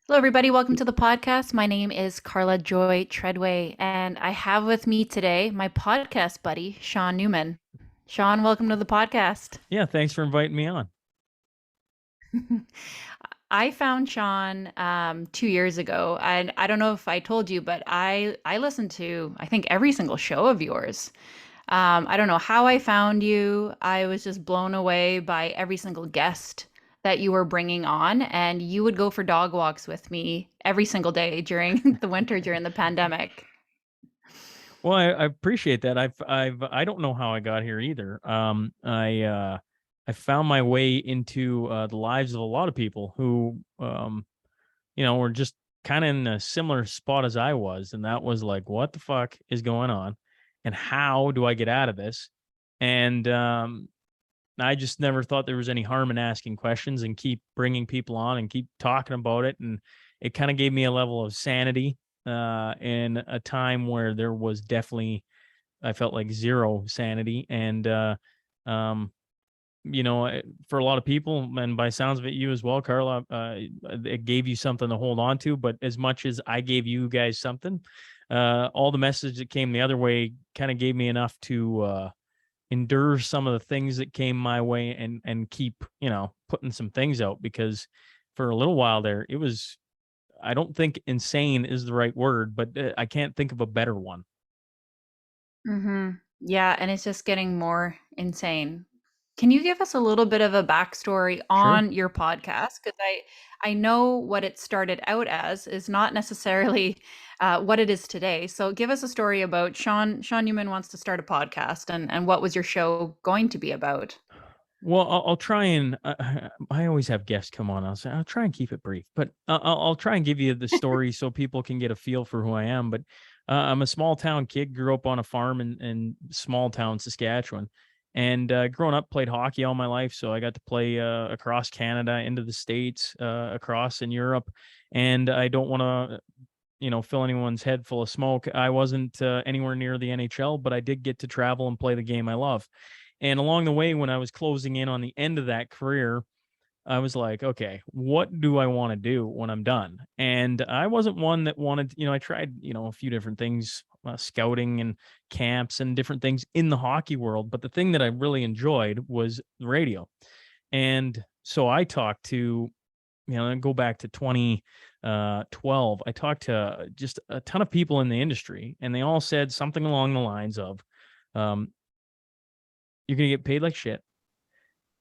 Hello, everybody. Welcome to the podcast. My name is Carla Joy Treadway, and I have with me today my podcast buddy, Shaun Newman. Shaun, welcome to the podcast. Yeah, thanks for inviting me on. I found Shaun 2 years ago, and I don't know if I told you, but I listened to I think every single show of yours. I don't know how I found you. I was just blown away by every single guest that you were bringing on, and you would go for dog walks with me every single day during the winter during the pandemic. Well, I appreciate that. I don't know how I got here either. I found my way into the lives of a lot of people who, were just kind of in a similar spot as I was, and that was like, what the fuck is going on, and how do I get out of this? And I just never thought there was any harm in asking questions and keep bringing people on and keep talking about it. And it kind of gave me a level of sanity in a time where there was definitely, I felt like zero sanity. And, um, for a lot of people, and by sounds of it, you as well, Carla, it gave you something to hold on to. But as much as I gave you guys something, all the message that came the other way kind of gave me enough to, endure some of the things that came my way and keep putting some things out, because for a little while there it was, I don't think insane is the right word, but I can't think of a better one. Yeah, and it's just getting more insane. Can you give us a little bit of a backstory Sure. on your podcast? Because I know what it started out as is not necessarily what it is today. So give us a story about Shaun Newman wants to start a podcast, and what was your show going to be about? Well, I'll try and I always have guests come on. I'll try and keep it brief, but I'll try and give you the story so people can get a feel for who I am. But I'm a small town kid, grew up on a farm in small town Saskatchewan, and growing up played hockey all my life. So I got to play across Canada, into the States, across in Europe. And I don't want to fill anyone's head full of smoke. I wasn't anywhere near the NHL, but I did get to travel and play the game I love. And along the way, when I was closing in on the end of that career, I was like, okay, what do I want to do when I'm done? And I wasn't one that wanted, I tried, a few different things, scouting and camps and different things in the hockey world. But the thing that I really enjoyed was the radio. And so I talked to, go back to 2012. I talked to just a ton of people in the industry, and they all said something along the lines of, um, you're going to get paid like shit.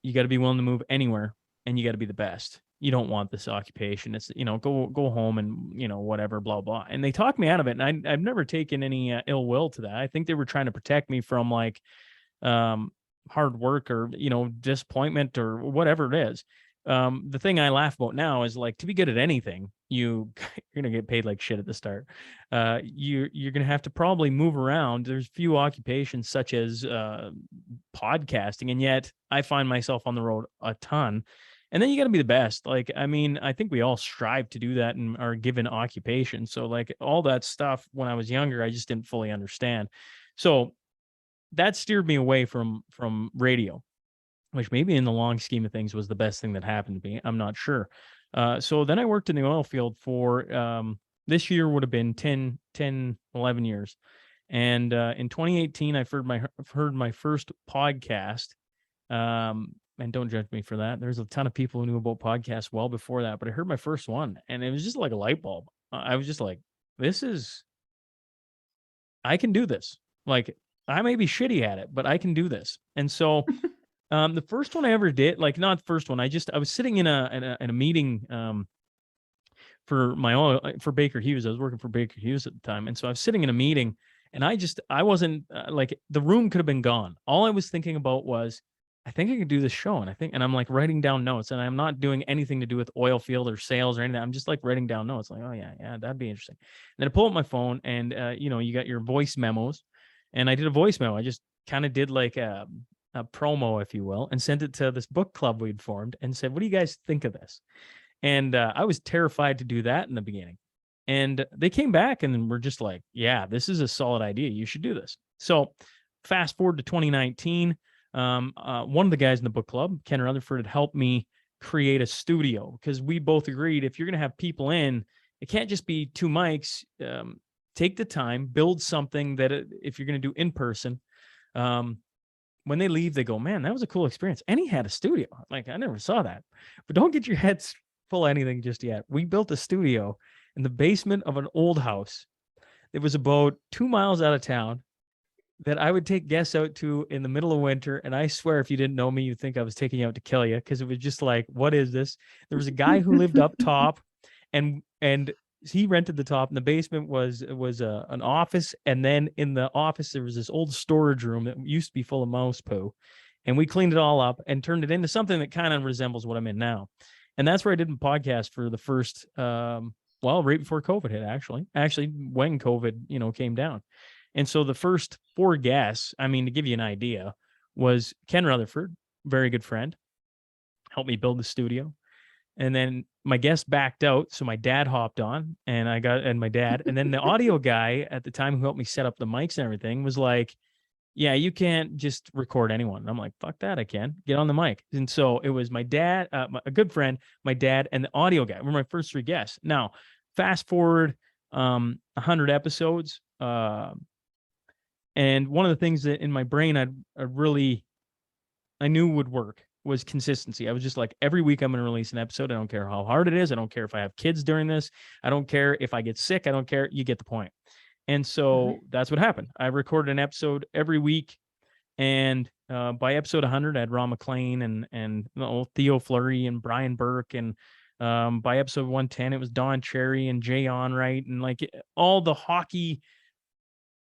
You got to be willing to move anywhere, and you got to be the best. You don't want this occupation. It's, go home and, whatever, blah, blah. And they talked me out of it. And I've never taken any ill will to that. I think they were trying to protect me from like, um, hard work or, disappointment or whatever it is. The thing I laugh about now is like, to be good at anything, you're gonna get paid like shit at the start. You're gonna have to probably move around. There's few occupations such as podcasting, and yet I find myself on the road a ton. And then you got to be the best. Like, I mean, I think we all strive to do that in our given occupation. So, like, all that stuff when I was younger, I just didn't fully understand. So that steered me away from radio, which maybe in the long scheme of things was the best thing that happened to me. I'm not sure. So then I worked in the oil field for this year would have been 11 years. And in 2018, I've heard my first podcast. And don't judge me for that. There's a ton of people who knew about podcasts well before that, but I heard my first one, and it was just like a light bulb. I was just like, this is, I can do this. Like, I may be shitty at it, but I can do this. And so the first one I ever did, like not the first one, I was sitting in a meeting for my own for Baker Hughes. I was working for Baker Hughes at the time, and so I was sitting in a meeting, and I wasn't like, the room could have been gone. All I was thinking about was, I think I could do this show, and I'm like writing down notes, and I'm not doing anything to do with oil field or sales or anything. I'm just like writing down notes, like, oh yeah, yeah, that'd be interesting. And then I pull up my phone, and you got your voice memos, and I did a voice memo. I just kind of did like a promo, if you will, and sent it to this book club we'd formed and said, what do you guys think of this? And I was terrified to do that in the beginning. And they came back and were just like, yeah, this is a solid idea. You should do this. So fast forward to 2019. One of the guys in the book club, Ken Rutherford, had helped me create a studio, because we both agreed if you're going to have people in, it can't just be two mics. Take the time, build something that if you're going to do in person, when they leave, they go, man, that was a cool experience. And he had a studio. Like, I never saw that. But don't get your heads full of anything just yet. We built a studio in the basement of an old house. It was about 2 miles out of town that I would take guests out to in the middle of winter. And I swear, if you didn't know me, you'd think I was taking you out to kill you, because it was just like, what is this? There was a guy who lived up top, and he rented the top, and the basement was an office. And then in the office, there was this old storage room that used to be full of mouse poo. And we cleaned it all up and turned it into something that kind of resembles what I'm in now. And that's where I did my podcast for the first, right before COVID hit, actually when COVID, came down. And so the first 4 guests, I mean, to give you an idea, was Ken Rutherford, very good friend, helped me build the studio. And then my guest backed out, so my dad hopped on, and my dad, and then the audio guy at the time who helped me set up the mics and everything was like, yeah, you can't just record anyone. And I'm like, fuck that, I can. Get on the mic. And so it was my dad, a good friend, my dad, and the audio guy were my first 3 guests. Now, fast forward 100 episodes, and one of the things that in my brain I knew would work was consistency. I was just like, every week I'm going to release an episode. I don't care how hard it is. I don't care if I have kids during this. I don't care if I get sick. I don't care. You get the point. And so that's what happened. I recorded an episode every week. And by episode 100, I had Ron McLean and Theo Fleury and Brian Burke. And by episode 110, it was Don Cherry and Jay Onright. And like all the hockey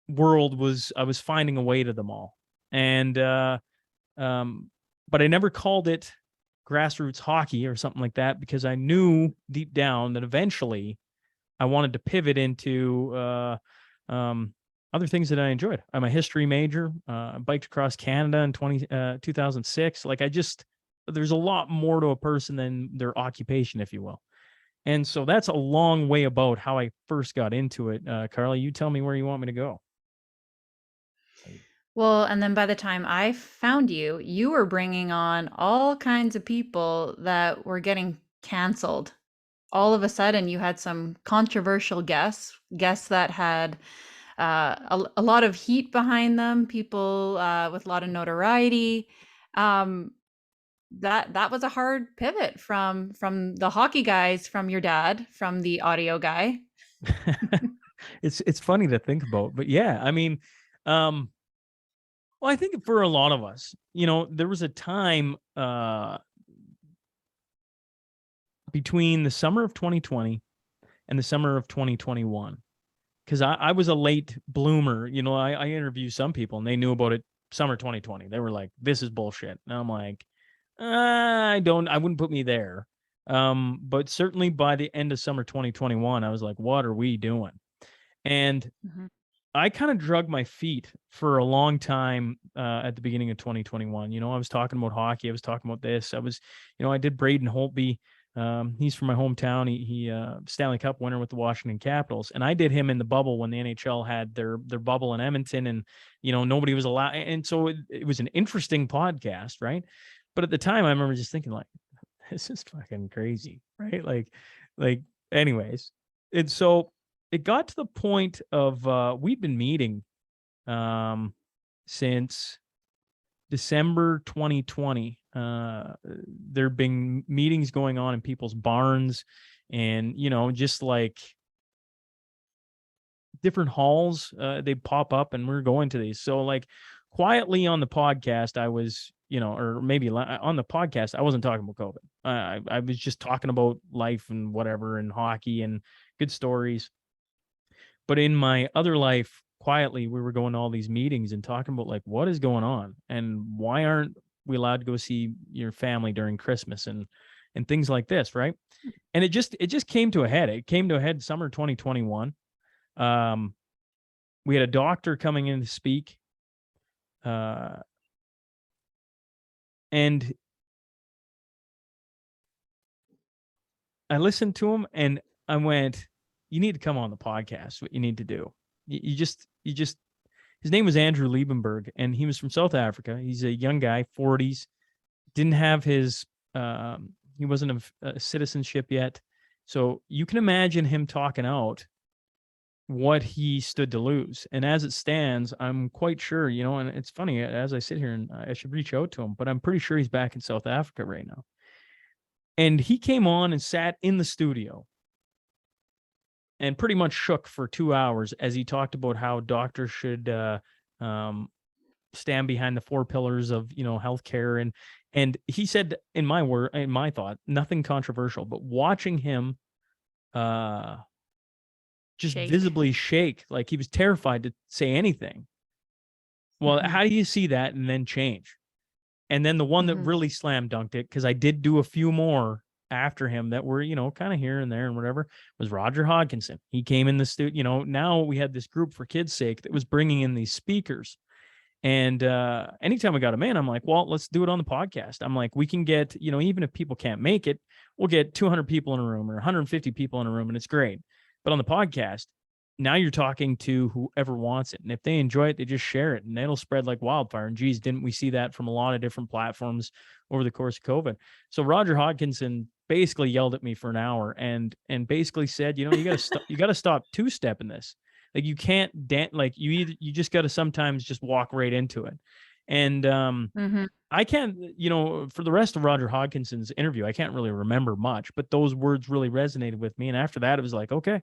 world I was finding a way to them all. And but I never called it grassroots hockey or something like that, because I knew deep down that eventually I wanted to pivot into other things that I enjoyed. I'm a history major. I biked across Canada in 2006. Like, there's a lot more to a person than their occupation, if you will. And so that's a long way about how I first got into it. Carly, you tell me where you want me to go. Well, and then by the time I found you, you were bringing on all kinds of people that were getting canceled. All of a sudden, you had some controversial guests that had a lot of heat behind them, people with a lot of notoriety. That was a hard pivot from the hockey guys, from your dad, from the audio guy. It's funny to think about, but yeah, I mean, well, I think for a lot of us, there was a time between the summer of 2020 and the summer of 2021, because I was a late bloomer. I interviewed some people and they knew about it summer 2020. They were like, this is bullshit. And I'm like, I wouldn't put me there. But certainly by the end of summer 2021, I was like, what are we doing? And I kind of drug my feet for a long time at the beginning of 2021. I was talking about hockey. I was talking about this. I did Braden Holtby. He's from my hometown. He Stanley Cup winner with the Washington Capitals. And I did him in the bubble when the NHL had their bubble in Edmonton, and, nobody was allowed. And so it was an interesting podcast, right? But at the time, I remember just thinking, like, this is fucking crazy, right? Like anyways. And so it got to the point of we've been meeting since December 2020. There've been meetings going on in people's barns, and just like different halls, they pop up, and we're going to these. So like quietly on the podcast, I was, or maybe on the podcast, I wasn't talking about COVID. I was just talking about life and whatever, and hockey and good stories. But in my other life, quietly, we were going to all these meetings and talking about like, what is going on, and why aren't we allowed to go see your family during Christmas and things like this, right? And it just came to a head. It came to a head summer 2021. We had a doctor coming in to speak, and I listened to him, and I went, you need to come on the podcast. What you need to do. You just, his name was Andrew Liebenberg, and he was from South Africa. He's a young guy, 40s, didn't have his He wasn't a citizenship yet. So you can imagine him talking out what he stood to lose. And as it stands, I'm quite sure, and it's funny as I sit here and I should reach out to him, but I'm pretty sure he's back in South Africa right now. And he came on and sat in the studio and pretty much shook for 2 hours as he talked about how doctors should um, stand behind the four pillars of healthcare. And he said, in my thought, nothing controversial, but watching him uh just Shake. visibly shake, like he was terrified to say anything. Well, Hmm. how do you see that and then change? And then the one that Hmm. really slam dunked it, because I did do a few more after him that were, kind of here and there and whatever, was Roger Hodkinson. He came in the studio. Now we had this group for kids' sake that was bringing in these speakers. And anytime we got them in, I'm like, well, let's do it on the podcast. I'm like, we can get, even if people can't make it, we'll get 200 people in a room or 150 people in a room, and it's great. But on the podcast, now you're talking to whoever wants it. And if they enjoy it, they just share it and it'll spread like wildfire. And geez, didn't we see that from a lot of different platforms over the course of COVID? So Roger Hodkinson basically yelled at me for an hour and basically said, you got to stop two-stepping this. Like you can't like you just got to sometimes just walk right into it. And Hmm. I can't, for the rest of Roger Hodkinson's interview, I can't really remember much, but those words really resonated with me. And after that, it was like, okay.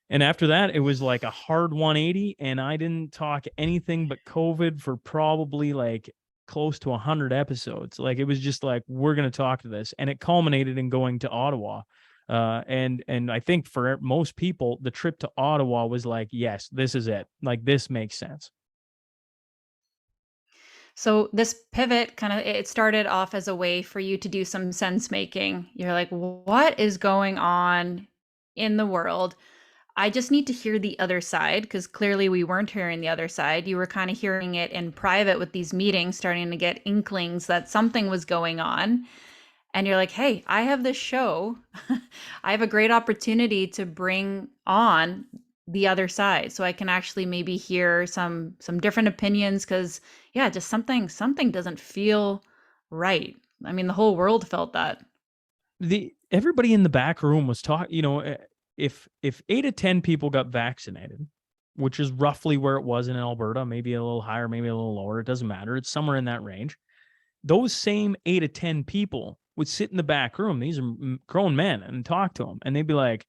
And after that, it was like a hard 180. And I didn't talk anything but COVID for probably like close to 100 episodes. Like it was just like, we're going to talk to this. And it culminated in going to Ottawa. And I think for most people, the trip to Ottawa was like, yes, this is it. Like this makes sense. So this pivot kind of it started off as a way for you to do some sense making. You're like, what is going on in the world? I just need to hear the other side because clearly we weren't hearing the other side. You were kind of hearing it in private with these meetings, starting to get inklings that something was going on. And you're like, hey, I have this show. I have a great opportunity to bring on the other side so I can actually maybe hear some different opinions because yeah, just something doesn't feel right. I mean, the whole world felt that. The everybody in the back room was talking, if 8 to 10 people got vaccinated, which is roughly where it was in Alberta, maybe a little higher, maybe a little lower, it doesn't matter. It's somewhere in that range. Those same 8 to 10 people would sit in the back room. These are grown men and talk to them. And they'd be like,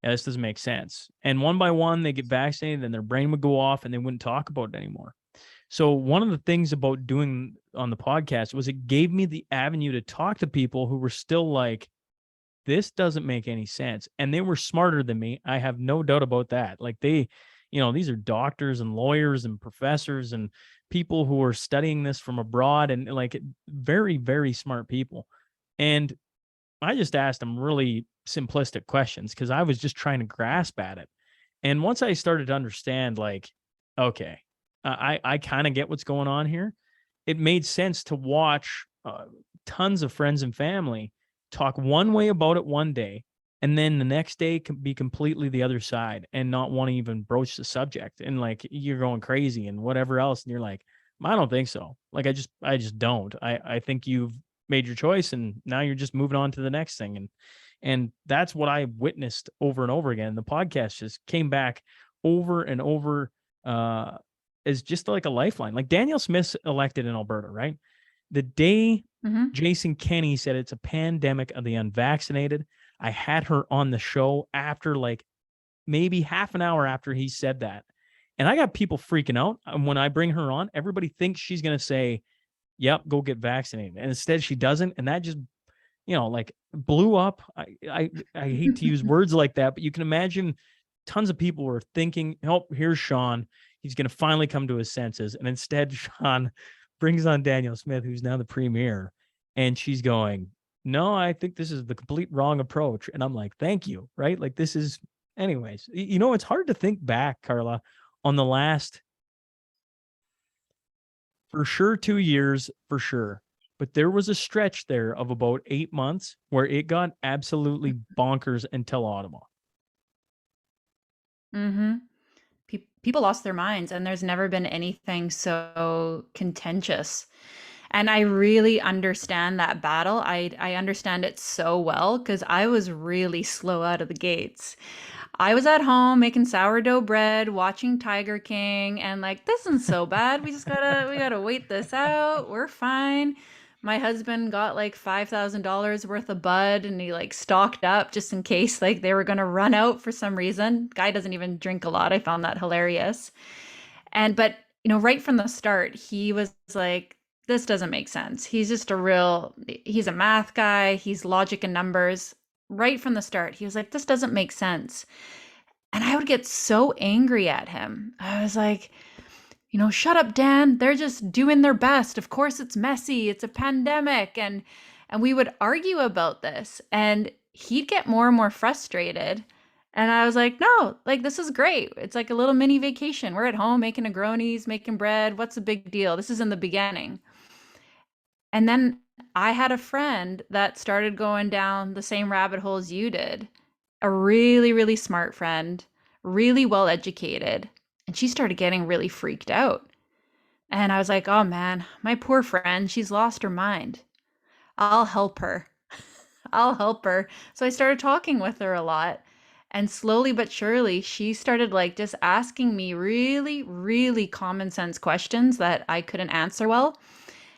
yeah, this doesn't make sense. And one by one, they get vaccinated and their brain would go off and they wouldn't talk about it anymore. So one of the things about doing on the podcast was it gave me the avenue to talk to people who were still like, this doesn't make any sense. And they were smarter than me. I have no doubt about that. Like these are doctors and lawyers and professors and people who are studying this from abroad and like very, very smart people. And I just asked them really simplistic questions because I was just trying to grasp at it. And once I started to understand, like, okay, I kind of get what's going on here. It made sense to watch tons of friends and family talk one way about it one day, and then the next day can be completely the other side and not want to even broach the subject. And like you're going crazy and whatever else. And you're like, I don't think so. Like I just don't. I think you've made your choice and now you're just moving on to the next thing. And that's what I witnessed over and over again. The podcast just came back over and over as just like a lifeline. Like Danielle Smith's elected in Alberta, right? The day Hmm. Jason Kenney said it's a pandemic of the unvaccinated, I had her on the show after like maybe half an hour after he said that. And I got people freaking out. And when I bring her on, everybody thinks she's going to say, yep, go get vaccinated. And instead she doesn't. And that just, like blew up. I hate to use words like that, but you can imagine tons of people were thinking, oh, here's Shaun. He's going to finally come to his senses. And instead, Shaun brings on Danielle Smith, who's now the premier. And she's going, no, I think this is the complete wrong approach. And I'm like, thank you. Right. Like this is, anyways, it's hard to think back, Carla, on the last, for sure, 2 years, for sure. But there was a stretch there of about 8 months where it got absolutely bonkers until Ottawa. Hmm. People lost their minds, and there's never been anything so contentious. And I really understand that battle. I understand it so well because I was really slow out of the gates. I was at home making sourdough bread, watching Tiger King, and like, this isn't so bad. We gotta wait this out. We're fine. My husband got like $5,000 worth of bud and he like stocked up just in case like they were gonna run out for some reason. Guy doesn't even drink a lot. I found that hilarious. But right from the start, he was like, this doesn't make sense. He's a math guy, he's logic and numbers. Right from the start, he was like, this doesn't make sense. And I would get so angry at him. I was like, shut up, Dan. They're just doing their best. Of course it's messy. It's a pandemic. And we would argue about this and he'd get more and more frustrated. And I was like, no, like this is great. It's like a little mini vacation. We're at home making Negronis, making bread. What's the big deal? This is in the beginning. And then I had a friend that started going down the same rabbit hole as you did. A really, really smart friend, really well educated. And she started getting really freaked out. And I was like, oh man, my poor friend, she's lost her mind. I'll help her. I'll help her. So I started talking with her a lot. And slowly but surely, she started like just asking me really, really common sense questions that I couldn't answer well.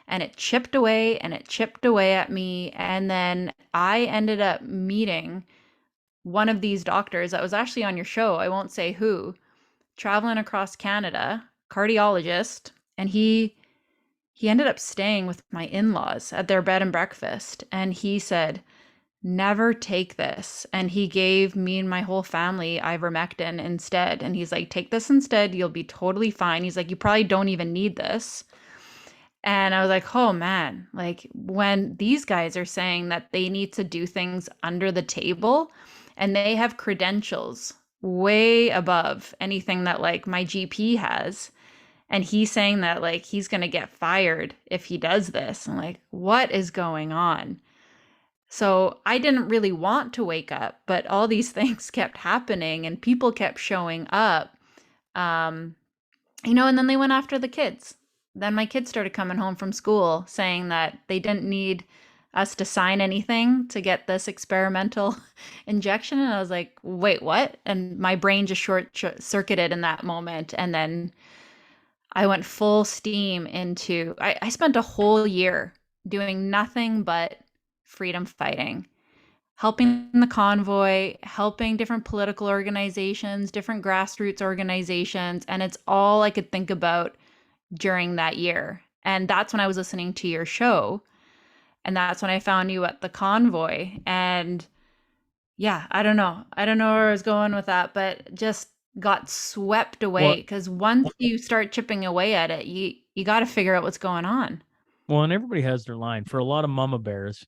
And it chipped away and it chipped away at me. And then I ended up meeting one of these doctors that was actually on your show. I won't say who, traveling across Canada, cardiologist. And he ended up staying with my in-laws at their bed and breakfast. And he said, never take this. And he gave me and my whole family ivermectin instead. And he's like, take this instead. You'll be totally fine. He's like, you probably don't even need this. And I was like, oh man, like when these guys are saying that they need to do things under the table and they have credentials way above anything that like my GP has. And he's saying that like he's going to get fired if he does this. I'm like, what is going on? So I didn't really want to wake up, but all these things kept happening and people kept showing up. Um, and then they went after the kids. Then my kids started coming home from school saying that they didn't need us to sign anything to get this experimental injection. And I was like, wait, what? And my brain just short circuited in that moment. And then I went full steam into, I spent a whole year doing nothing but freedom fighting, helping the convoy, helping different political organizations, different grassroots organizations. And it's all I could think about during that year. And that's when I was listening to your show. And that's when I found you at the convoy. And yeah, I don't know. I don't know where I was going with that, but just got swept away because once you start chipping away at it, you got to figure out what's going on. Well, and everybody has their line. For a lot of mama bears,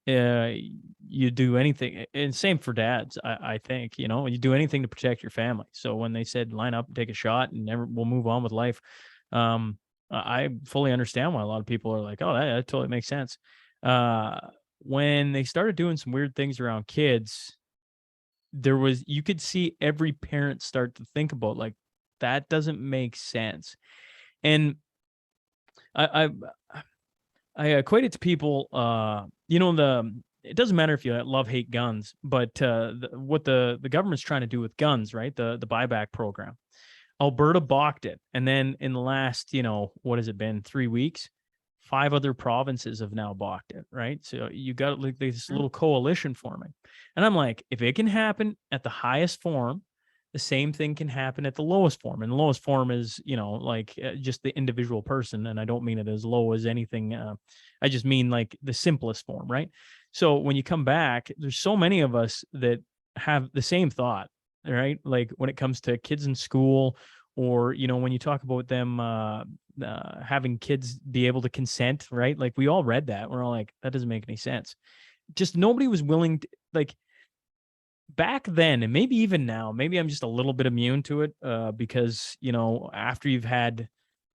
you do anything, and same for dads. I think you do anything to protect your family. So when they said line up, take a shot, and we'll move on with life, I fully understand why a lot of people are like, oh, that totally makes sense. When they started doing some weird things around kids, you could see every parent start to think about like that doesn't make sense, and I equate it to people, it doesn't matter if you love, hate guns, but what the government's trying to do with guns, right? The buyback program. Alberta balked it. And then in the last, what has it been, 3 weeks? 5 other provinces have now balked it, right? So you got like this little coalition forming. And I'm like, if it can happen at the highest form, the same thing can happen at the lowest form. And the lowest form is, just the individual person. And I don't mean it as low as anything. I just mean like the simplest form, right? So when you come back, there's so many of us that have the same thought, right? Like when it comes to kids in school, or, when you talk about them having kids be able to consent, right? Like we all read that. We're all like, that doesn't make any sense. Just nobody was willing to, like, back then, and maybe even now, maybe I'm just a little bit immune to it because, after you've had,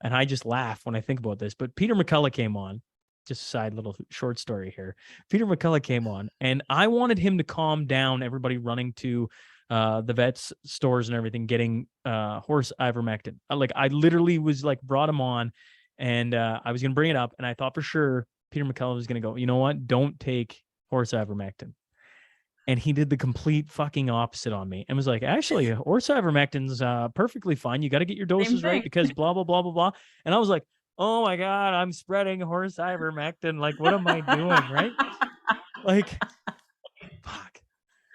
and I just laugh when I think about this, but Peter McCullough came on, just a side little short story here. Peter McCullough came on and I wanted him to calm down everybody running to the vet's stores and everything, getting horse ivermectin. Like I literally was like, brought him on And I was going to bring it up, and I thought for sure Peter McCullough was going to go, you know what? Don't take horse ivermectin. And he did the complete fucking opposite on me and was like, actually, horse ivermectin's perfectly fine. You got to get your Same doses right thing. because blah, blah, blah, blah, blah. And I was like, oh my God, I'm spreading horse ivermectin. Like, what am I doing? Right? Like, fuck.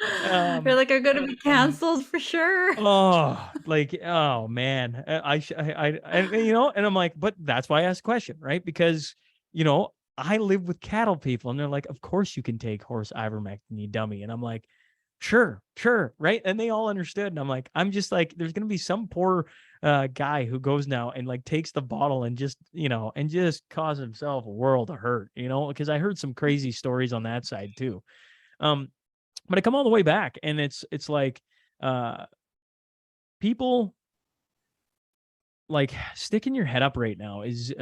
You're like, I'm gonna be canceled for sure. Oh, like, oh man, you know, and I'm like, but that's why I asked the question, right? Because, you know, I live with cattle people, and they're like, of course you can take horse ivermectin, you dummy. And I'm like, sure, right? And they all understood. And I'm like, I'm just like, there's gonna be some poor guy who goes now and like takes the bottle and just, you know, and just causes himself a world of hurt, you know, because I heard some crazy stories on that side too. But I come all the way back, and it's like, uh people, like, sticking your head up right now is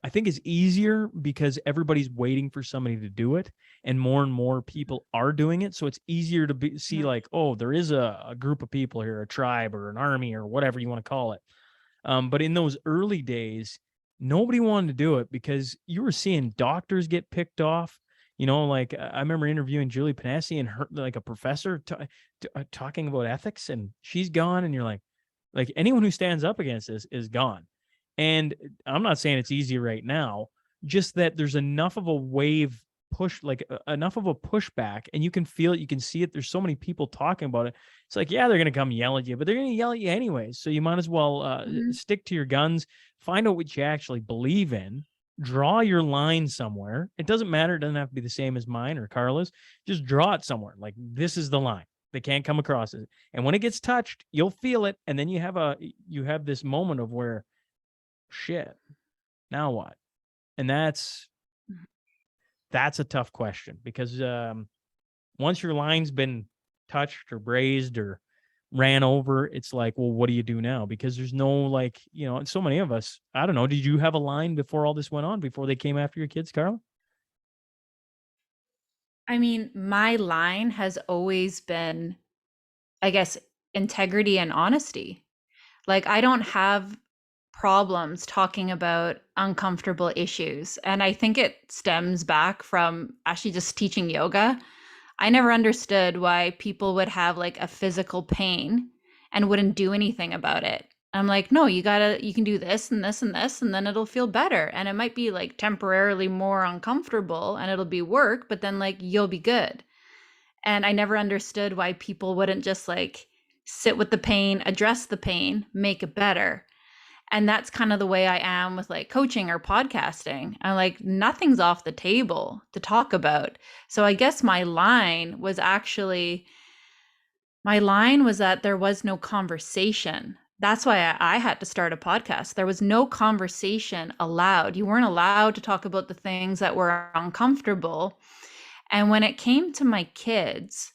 I think is easier because everybody's waiting for somebody to do it, and more people are doing it, so it's easier to see like, oh, there is a group of people here, a tribe or an army or whatever you want to call it. But in those early days, nobody wanted to do it because you were seeing doctors get picked off. You know, like, I remember interviewing Julie Panassi and her, like, a professor talking about ethics, and she's gone, and you're like anyone who stands up against this is gone. And I'm not saying it's easy right now, just that there's enough of a wave push, like, enough of a pushback, and you can feel it, you can see it. There's so many people talking about it. It's like, yeah, they're going to come yell at you, but they're going to yell at you anyways. So you might as well Mhm. stick to your guns, find out what you actually believe in, draw your line somewhere. It doesn't matter. It doesn't have to be the same as mine or Carla's. Just draw it somewhere. Like, this is the line. They can't come across it. And when it gets touched, you'll feel it. And then you have this moment of where, shit, now what? And that's a tough question because once your line's been touched or grazed or ran over, it's like, well, what do you do now? Because there's no, like, you know, and so many of us, I don't know, did you have a line before all this went on, before they came after your kids, Carla? I mean, my line has always been, I guess, integrity and honesty. Like, I don't have problems talking about uncomfortable issues. And I think it stems back from actually just teaching yoga. I never understood why people would have like a physical pain and wouldn't do anything about it. I'm like, no, you can do this and this and this, and then it'll feel better. And it might be like temporarily more uncomfortable and it'll be work, but then like you'll be good. And I never understood why people wouldn't just like sit with the pain, address the pain, make it better. And that's kind of the way I am with like coaching or podcasting. I'm like, nothing's off the table to talk about. So I guess my line was that there was no conversation. That's why I had to start a podcast. There was no conversation allowed. You weren't allowed to talk about the things that were uncomfortable. And when it came to my kids,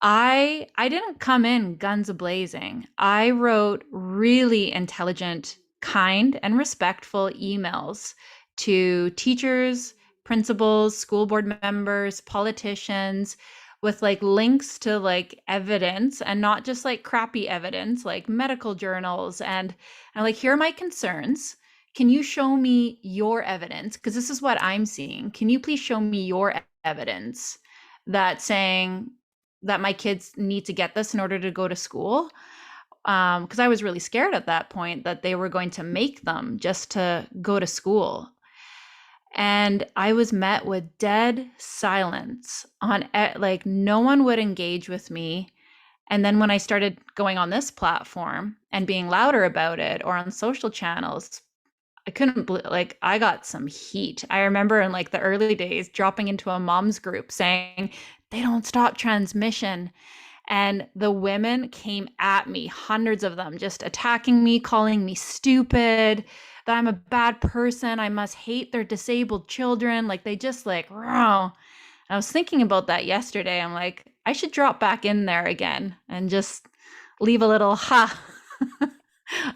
I didn't come in guns a-blazing. I wrote really intelligent, kind, and respectful emails to teachers, principals, school board members, politicians, with like links to like evidence, and not just like crappy evidence, like medical journals. And I'm like, here are my concerns. Can you show me your evidence? Because this is what I'm seeing. Can you please show me your evidence that saying that my kids need to get this in order to go to school? Because I was really scared at that point that they were going to make them just to go to school. And I was met with dead silence on like no one would engage with me. And then when I started going on this platform and being louder about it, or on social channels, I couldn't like, I got some heat. I remember in like the early days dropping into a mom's group saying they don't stop transmission. And the women came at me, hundreds of them, just attacking me, calling me stupid, that I'm a bad person, I must hate their disabled children. Like, they just like, raw. I was thinking about that yesterday. I'm like, I should drop back in there again and just leave a little ha.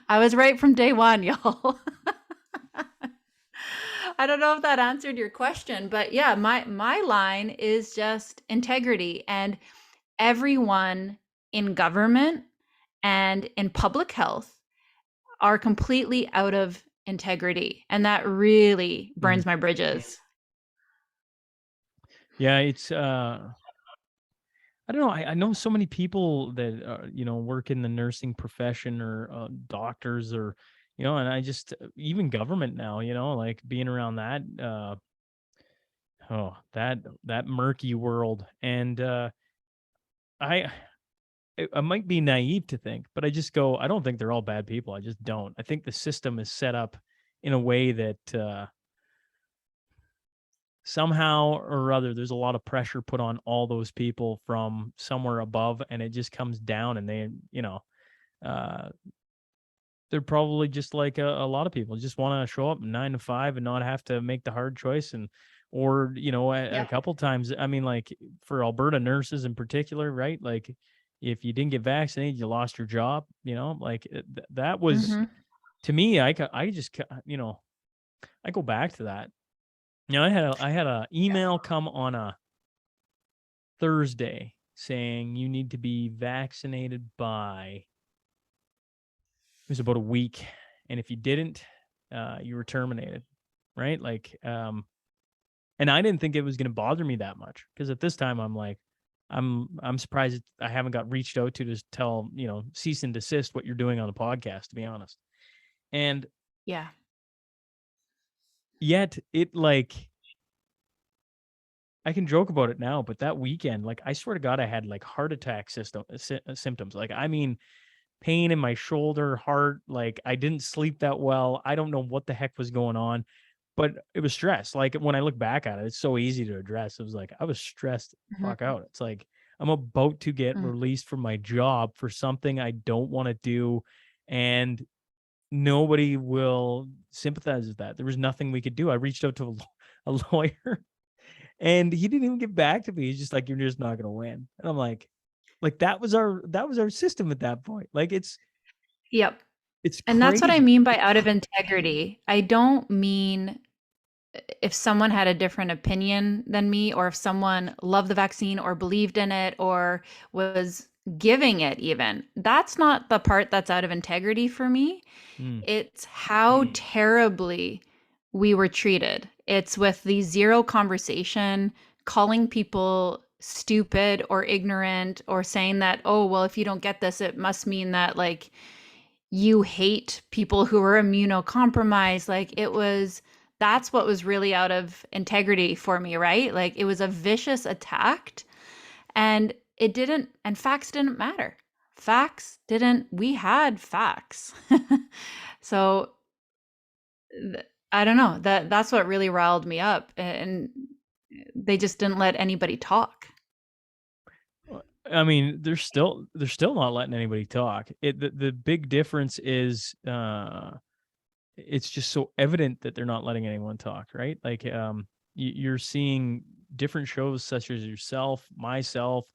I was right from day one, y'all. I don't know if that answered your question, but yeah, my line is just integrity. And everyone in government and in public health are completely out of integrity, and that really Mhm. burns my bridges. Yeah, it's I don't know. I know so many people that work in the nursing profession or doctors or and I just even government now, like being around that that murky world. And I I might be naive to think, but I just go, I don't think they're all bad people. I just don't. I think the system is set up in a way that somehow or other there's a lot of pressure put on all those people from somewhere above, and it just comes down, and they, uh, they're probably just like a lot of people just want to show up 9 to 5 and not have to make the hard choice. And or a Yeah. couple times, I mean, like for Alberta nurses in particular, right? Like if you didn't get vaccinated, you lost your job. Like that was Hmm. to me. I just I go back to that. I had a Yeah. email come on a Thursday saying you need to be vaccinated by, it was about a week, and if you didn't, you were terminated, right? Like, and I didn't think it was going to bother me that much because at this time I'm like, I'm surprised I haven't got reached out to tell cease and desist what you're doing on the podcast, to be honest. And Yeah. yet it like I can joke about it now, but that weekend, like I swear to God, I had like heart attack symptoms. Like I mean, pain in my shoulder, heart, like I didn't sleep that well. I don't know what the heck was going on, but it was stress. Like when I look back at it, it's so easy to address. It was like I was stressed the fuck Hmm. out. It's like I'm about to get Mm. released from my job for something I don't want to do, and nobody will sympathize with that. There was nothing we could do. I reached out to a lawyer, and he didn't even get back to me. He's just like, "You're just not gonna win." And I'm like that was our system at that point. Like Yep. it's And that's what I crazy. mean by out of integrity. I don't mean if someone had a different opinion than me, or if someone loved the vaccine or believed in it or was giving it even. That's not the part that's out of integrity for me. Mm, It's how terribly we were treated. It's with the zero conversation, calling people stupid or ignorant, or saying that, oh, well, if you don't get this, it must mean that like you hate people who are immunocompromised. Like it was, that's what was really out of integrity for me, right? Like it was a vicious attack, and it didn't, and facts didn't matter. Facts didn't, we had facts. So I don't know, that's what really riled me up. And they just didn't let anybody talk. I mean, they're still not letting anybody talk. The big difference is it's just so evident that they're not letting anyone talk, right? Like you're seeing different shows such as yourself, myself,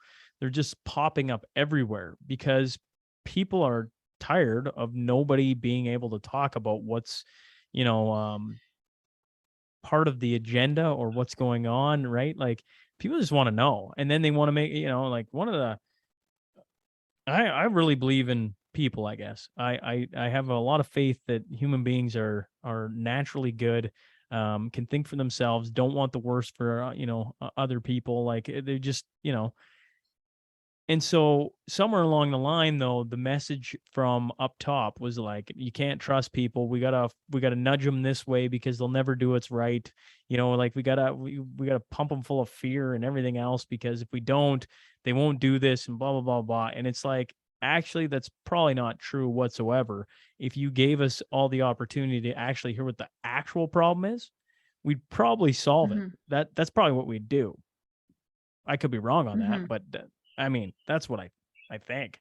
they're just popping up everywhere because people are tired of nobody being able to talk about what's, you know, um part of the agenda or what's going on, right? Like people just want to know, and then they want to make, like one of the I really believe in people, I guess. I have a lot of faith that human beings are naturally good, can think for themselves, don't want the worst for other people. Like they just and so somewhere along the line, though, the message from up top was like, you can't trust people. We gotta nudge them this way because they'll never do what's right. Like we gotta pump them full of fear and everything else because if we don't, they won't do this and blah blah blah blah. And it's like, actually, that's probably not true whatsoever. If you gave us all the opportunity to actually hear what the actual problem is, we'd probably solve it. Mhm. That's probably what we'd do. I could be wrong on that, Mhm. but I mean, that's what I think.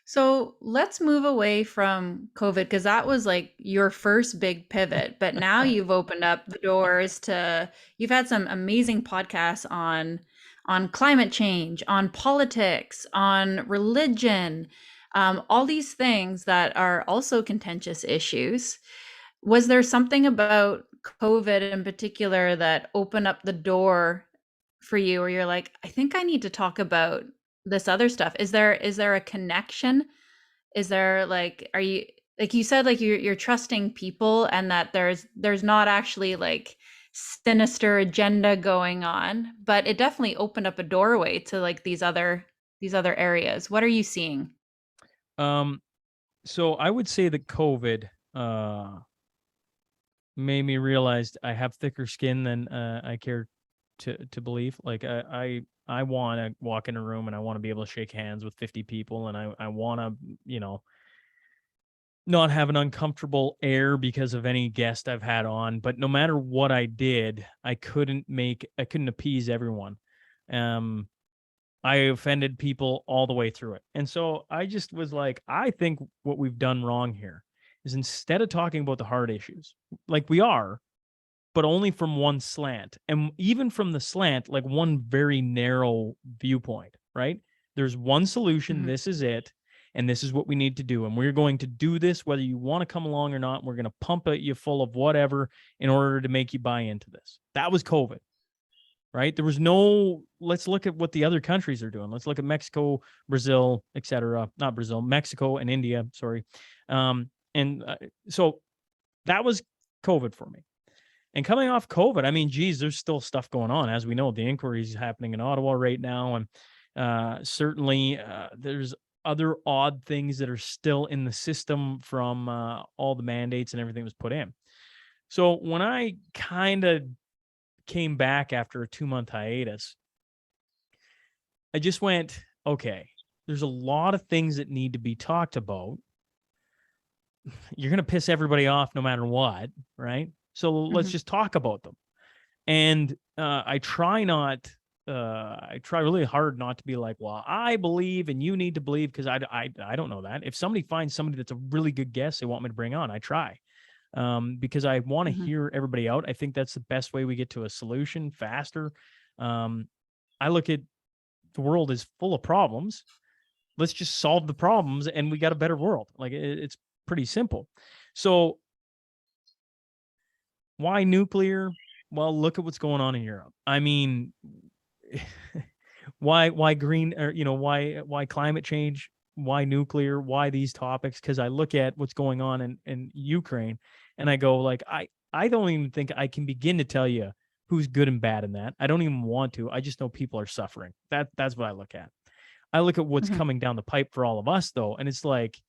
So let's move away from COVID, because that was like your first big pivot. But now you've opened up the doors to, you've had some amazing podcasts on climate change, on politics, on religion, all these things that are also contentious issues. Was there something about COVID in particular that opened up the door for you, where you're like, I think I need to talk about this other stuff? Is there a connection? Is there like, are you like you said, like you're trusting people, and that there's not actually like sinister agenda going on, but it definitely opened up a doorway to like these other areas. What are you seeing? Um, so I would say that COVID made me realize I have thicker skin than I care to believe. Like I want to walk in a room and I want to be able to shake hands with 50 people, and I want to, you know, not have an uncomfortable air because of any guest I've had on. But no matter what I did, I couldn't appease everyone. Um, I offended people all the way through it. And so I just was like, I think what we've done wrong here is, instead of talking about the hard issues, like we are, but only from one slant. And even from the slant, like one very narrow viewpoint, right? There's one solution. Mhm. This is it. And this is what we need to do. And we're going to do this whether you want to come along or not. We're going to pump it you full of whatever in order to make you buy into this. That was COVID, right? There was no, let's look at what the other countries are doing. Let's look at Mexico, Brazil, etc. Not Brazil, Mexico and India, sorry. So that was COVID for me. And coming off COVID, I mean, geez, there's still stuff going on. As we know, the inquiry is happening in Ottawa right now. And certainly there's other odd things that are still in the system from all the mandates and everything that was put in. So when I kind of came back after a 2-month hiatus, I just went, okay, there's a lot of things that need to be talked about. You're going to piss everybody off no matter what, right? So let's Mhm. just talk about them. And I try really hard not to be like, well, I believe and you need to believe, because I don't know that. If somebody finds somebody that's a really good guest they want me to bring on, I try, because I want to Mhm. hear everybody out. I think that's the best way we get to a solution faster. I look at the world is full of problems. Let's just solve the problems and we got a better world. Like it's pretty simple. So why nuclear? Well, look at what's going on in Europe. I mean, why green, or why climate change? Why nuclear? Why these topics? Because I look at what's going on in Ukraine, and I go like, I don't even think I can begin to tell you who's good and bad in that. I don't even want to. I just know people are suffering. That's what I look at. I look at what's Mhm. coming down the pipe for all of us though, and it's like,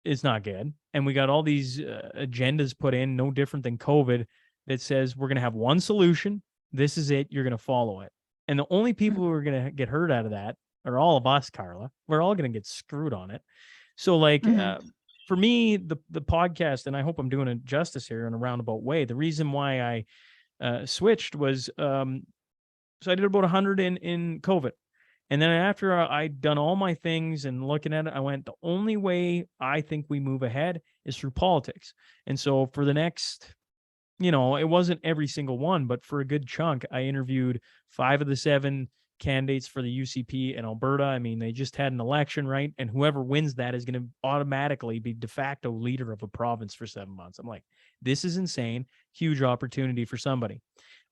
it's not good. And we got all these agendas put in, no different than COVID, that says we're going to have one solution. This is it. You're going to follow it. And the only people who are going to get hurt out of that are all of us, Carla. We're all going to get screwed on it. So, like, Mhm. for me, the podcast, and I hope I'm doing it justice here in a roundabout way. The reason why I switched was, so I did about 100 in COVID. And then after I'd done all my things and looking at it, I went, the only way I think we move ahead is through politics. And so for the next, it wasn't every single one, but for a good chunk, I interviewed 5 of the 7 candidates for the UCP in Alberta. I mean, they just had an election, right? And whoever wins that is going to automatically be de facto leader of a province for 7 months. I'm like, this is insane. Huge opportunity for somebody.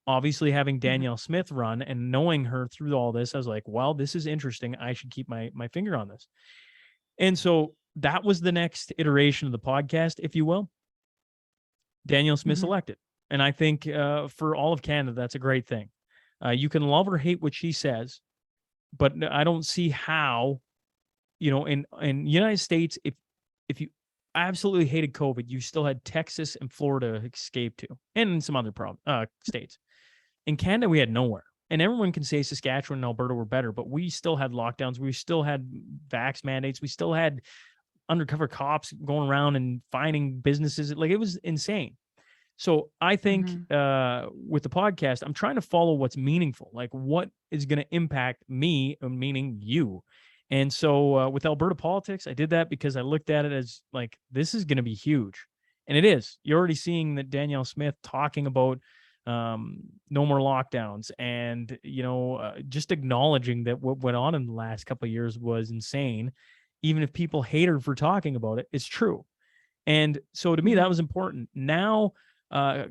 Obviously, having Mhm. Danielle Smith run and knowing her through all this, I was like, well, this is interesting. I should keep my finger on this. And so that was the next iteration of the podcast, if you will. Danielle Smith's Mhm. elected. And I think for all of Canada, that's a great thing. You can love or hate what she says, but I don't see how, in United States, if you absolutely hated COVID, you still had Texas and Florida to escape to, and some other states. In Canada, we had nowhere. And everyone can say Saskatchewan and Alberta were better, but we still had lockdowns. We still had vax mandates. We still had undercover cops going around and finding businesses. Like, it was insane. So I think Mhm. with the podcast, I'm trying to follow what's meaningful, like what is going to impact me, meaning you. And so with Alberta politics, I did that because I looked at it as like, this is going to be huge. And it is. You're already seeing that Danielle Smith talking about no more lockdowns, and, just acknowledging that what went on in the last couple of years was insane. Even if people hate her for talking about it, it's true. And so to me, that Mhm. was important. Now,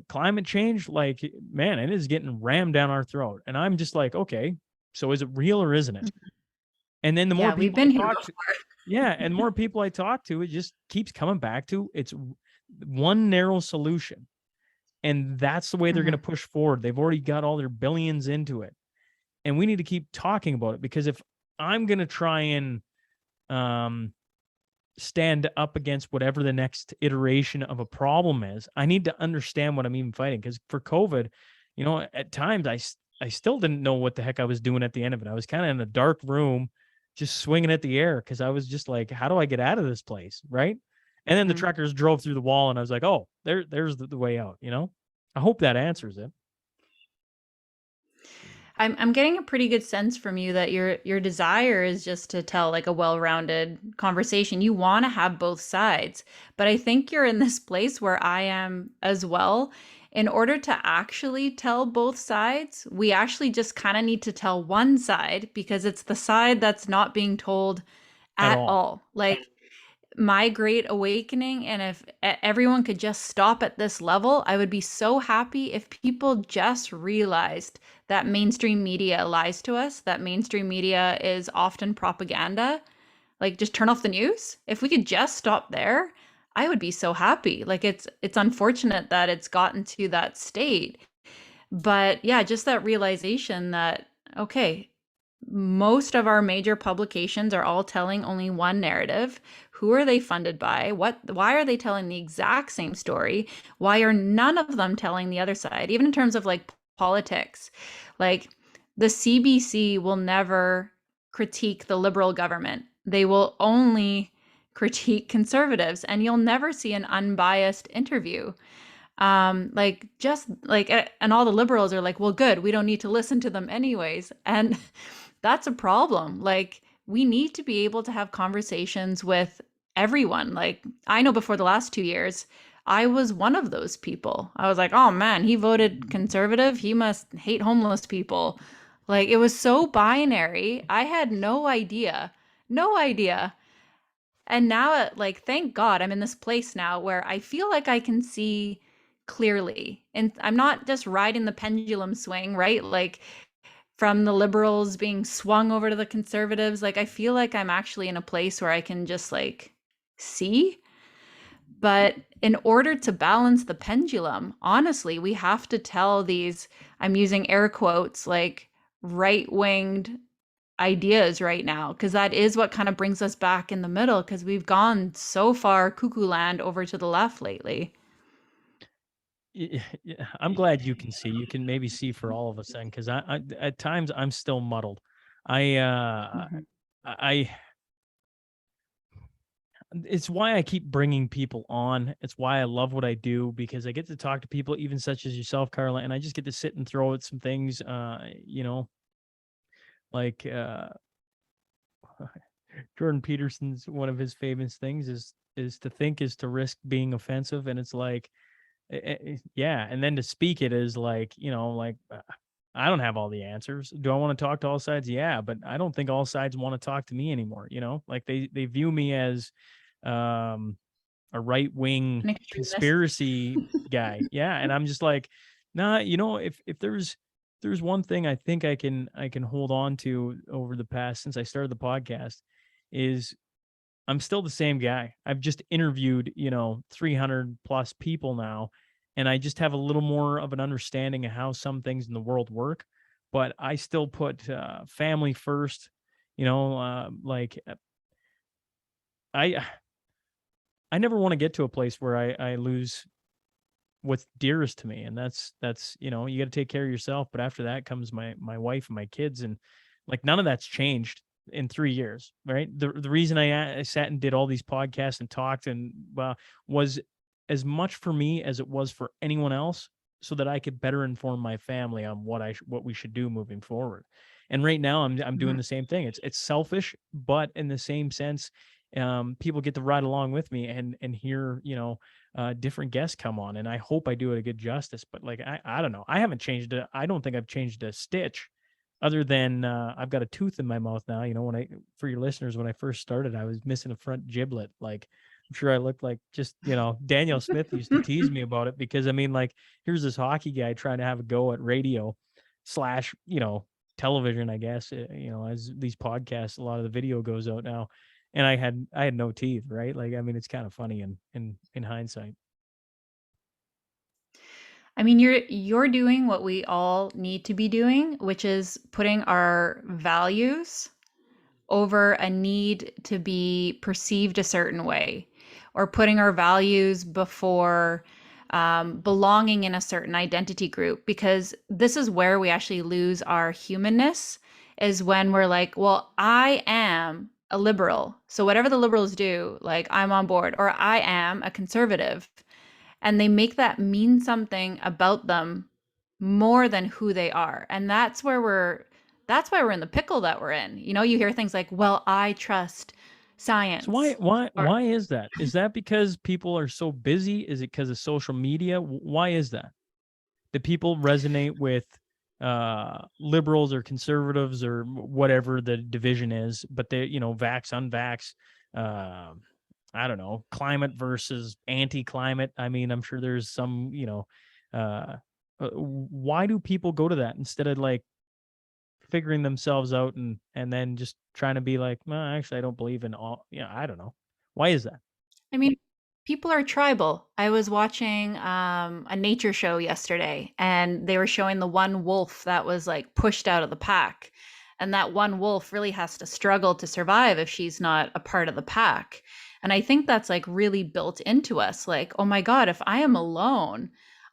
climate change, like, man, it is getting rammed down our throat. And I'm just like, okay, so is it real or isn't it? And then the more Yeah, we've people I been here talk to, before. Yeah, and more people I talk to, it just keeps coming back to it's one narrow solution. And that's the way they're going to Mhm. push forward. They've already got all their billions into it. And we need to keep talking about it, because if I'm going to try and stand up against whatever the next iteration of a problem is, I need to understand what I'm even fighting. Because for COVID, at times I still didn't know what the heck I was doing at the end of it. I was kind of in a dark room, just swinging at the air, because I was just like, how do I get out of this place, right? And then the Mhm. truckers drove through the wall, and I was like, oh, there's the way out. I hope that answers it. I'm getting a pretty good sense from you that your desire is just to tell like a well-rounded conversation. You want to have both sides. But I think you're in this place where I am as well. In order to actually tell both sides, we actually just kind of need to tell one side because it's the side that's not being told At at all. all. Like my great awakening, and if everyone could just stop at this level, I would be so happy if people just realized that mainstream media lies to us, that mainstream media is often propaganda. Like just turn off the news. If we could just stop there, I would be so happy. Like it's unfortunate that it's gotten to that state. But yeah, just that realization that okay, most of our major publications are all telling only one narrative. Who are they funded by? Why are they telling the exact same story? Why are none of them telling the other side? Even in terms of like politics. Like the CBC will never critique the liberal government. They will only critique conservatives, and you'll never see an unbiased interview. Like just like and all the liberals are like, well, good, we don't need to listen to them anyways. And that's a problem. Like we need to be able to have conversations with everyone. Like I know before the last 2 years, I was one of those people. I was like, oh man, he voted conservative. He must hate homeless people. Like it was so binary. I had no idea. No idea. And now, like, thank God I'm in this place now where I feel like I can see clearly. And I'm not just riding the pendulum swing, right? Like, from the liberals being swung over to the conservatives. Like, I feel like I'm actually in a place where I can just, like, see. But in order to balance the pendulum, honestly, we have to tell these, I'm using air quotes, like, right winged ideas right now because that is what kind of brings us back in the middle because we've gone so far cuckoo land over to the left lately. Yeah, I'm glad you can see. You can maybe see for all of us then, because I at times I'm still muddled. I Mhm. I It's why I keep bringing people on. It's why I love what I do, because I get to talk to people even such as yourself, Carla, and I just get to sit and throw out some things. Like Jordan Peterson's, one of his famous things is to think is to risk being offensive, and it's like yeah, and then to speak it is like, I don't have all the answers. Do I want to talk to all sides? Yeah, but I don't think all sides want to talk to me anymore. Like they view me as um a right wing An extremist. conspiracy guy. Yeah, and I'm just like, nah. If there's one thing I think I can hold on to over the past since I started the podcast is I'm still the same guy. I've just interviewed, 300 plus people now, and I just have a little more of an understanding of how some things in the world work. But I still put family first. Like I, I never want to get to a place where I lose what's dearest to me, and that's you got to take care of yourself. But after that comes my wife and my kids, and like none of that's changed in 3 years, right? The reason I sat and did all these podcasts and talked and was as much for me as it was for anyone else, so that I could better inform my family on what we should do moving forward. And right now I'm doing Mhm. the same thing. It's selfish, but in the same sense, people get to ride along with me and hear different guests come on, and I hope I do it a good justice. But like I don't know, I haven't changed it. I don't think I've changed a stitch, other than I've got a tooth in my mouth now. When for your listeners, when I first started, I was missing a front giblet. Like I'm sure I looked like just Daniel Smith used to tease me about it, because I mean, like, here's this hockey guy trying to have a go at radio slash television, I guess, as these podcasts, a lot of the video goes out now. and I had no teeth, right? Like, I mean, it's kind of funny in hindsight. I mean, you're doing what we all need to be doing, which is putting our values over a need to be perceived a certain way, or putting our values before belonging in a certain identity group, because this is where we actually lose our humanness, is when we're like, well, I am a liberal, so whatever the liberals do, like, I'm on board, or I am a conservative, and they make that mean something about them more than who they are. And that's why we're in the pickle that we're in. You know, you hear things like, well, I trust So why science. why Or why is that? Is that because people are so busy? Is it because of social media? Why is that? Do people resonate with liberals or conservatives or whatever the division is, but they, vax, unvax, uh, I don't know, climate versus anti-climate. I mean, I'm sure there's some, uh, why do people go to that instead of like figuring themselves out and then just trying to be like, well, actually, I don't believe in all. Yeah, I don't know. Why is that? I mean, people are tribal. I was watching a nature show yesterday, and they were showing the one wolf that was like pushed out of the pack. And that one wolf really has to struggle to survive if she's not a part of the pack. And I think that's like really built into us. Like, oh my God, if I am alone,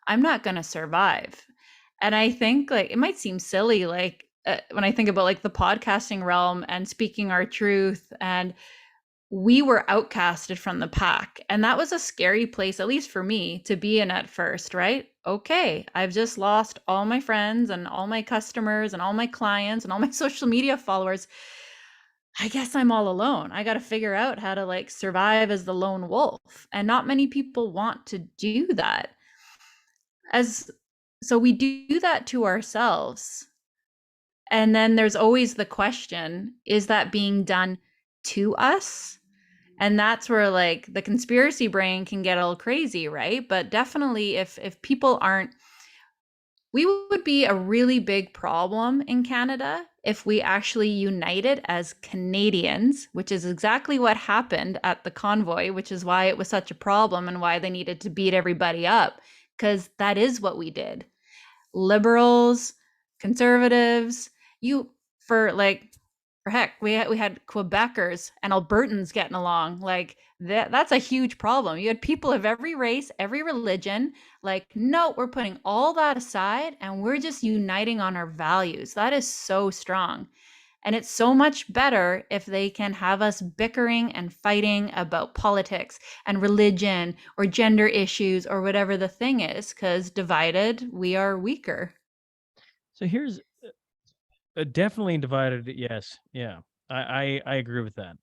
I'm not going to survive. And I think like it might seem silly, like when I think about like the podcasting realm and speaking our truth, and we were outcasted from the pack. And that was a scary place, at least for me, to be in at first, right? Okay, I've just lost all my friends and all my customers and all my clients and all my social media followers. I guess I'm all alone. I got to figure out how to like survive as the lone wolf. And not many people want to do that. As so we do that to ourselves. And then there's always the question, is that being done to us? And that's where like the conspiracy brain can get a little crazy, right? But definitely if people aren't, we would be a really big problem in Canada if we actually united as Canadians, which is exactly what happened at the convoy, which is why it was such a problem and why they needed to beat everybody up, because that is what we did. Liberals, conservatives, you for like for heck, we had Quebecers and Albertans getting along. Like that's a huge problem. You had people of every race, every religion. Like, no, we're putting all that aside and we're just uniting on our values. That is so strong. And it's so much better if they can have us bickering and fighting about politics and religion or gender issues or whatever the thing is, because divided, we are weaker. So here's definitely divided. Yes, yeah, I agree with that.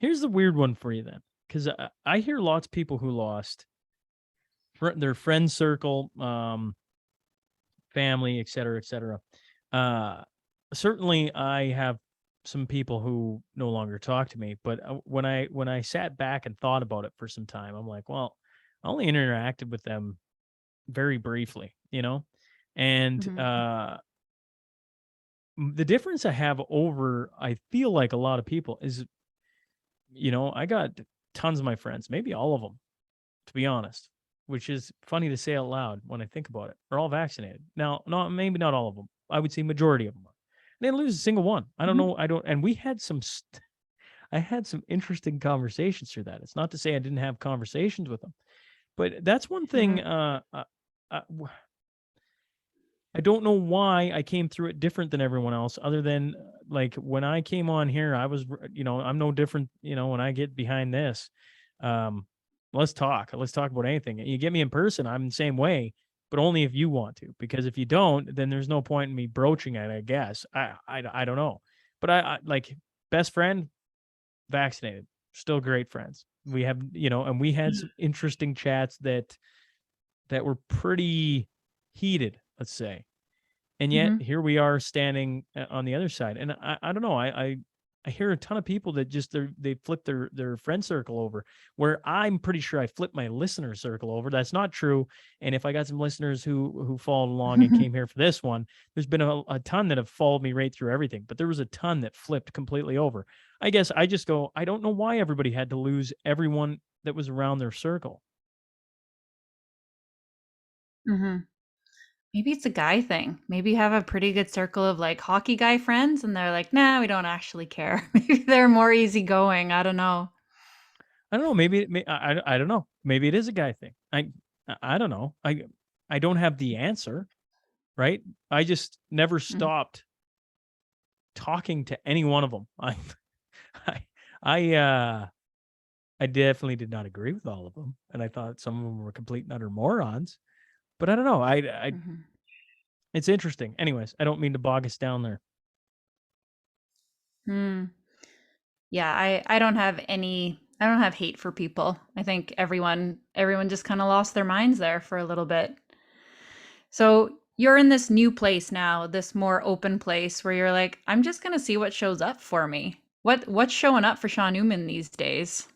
Here's the weird one for you then, because I hear lots of people who lost their friend circle, family, et cetera, et cetera. Uh, Certainly, I have some people who no longer talk to me. But when I sat back and thought about it for some time, I'm like, well, I only interacted with them very briefly, and Mhm. the difference I have over, I feel like a lot of people is, I got tons of my friends, maybe all of them, to be honest, which is funny to say out loud when I think about it, are all vaccinated. Now, not maybe not all of them. I would say majority of them are. I didn't lose a single one. I don't Mhm. know. I don't. And we had I had some interesting conversations through that. It's not to say I didn't have conversations with them, but that's one thing. Mhm. Uh, I don't know why I came through it different than everyone else, other than like when I came on here, I was, I'm no different, when I get behind this. Um, let's talk. Let's talk about anything. You get me in person, I'm the same way, but only if you want to, because if you don't, then there's no point in me broaching it, I guess. I don't know. But I like best friend, vaccinated, still great friends. We have, and we had some interesting chats that were pretty heated, let's say, and yet Mhm. here we are standing on the other side. And I don't know. I I hear a ton of people that just they flip their friend circle over, where I'm pretty sure I flipped my listener circle over. That's not true. And if I got some listeners who followed along and came here for this one, there's been a ton that have followed me right through everything, but there was a ton that flipped completely over. I guess I just go, I don't know why everybody had to lose everyone that was around their circle. Hmm. Maybe it's a guy thing. Maybe you have a pretty good circle of like hockey guy friends, and they're like, nah, we don't actually care. Maybe they're more easygoing. I don't know. I don't know. Maybe I don't know. Maybe it is a guy thing. I don't know. I don't have the answer, right? I just never Mhm. stopped talking to any one of them. I I uh I definitely did not agree with all of them, and I thought some of them were complete and utter morons. But I don't know. I Mhm. it's interesting. Anyways, I don't mean to bog us down there. Hmm. Yeah, I don't have any. I don't have hate for people. I think everyone just kind of lost their minds there for a little bit. So you're in this new place now, this more open place where you're like, I'm just gonna see what shows up for me. What's showing up for Shaun Newman these days?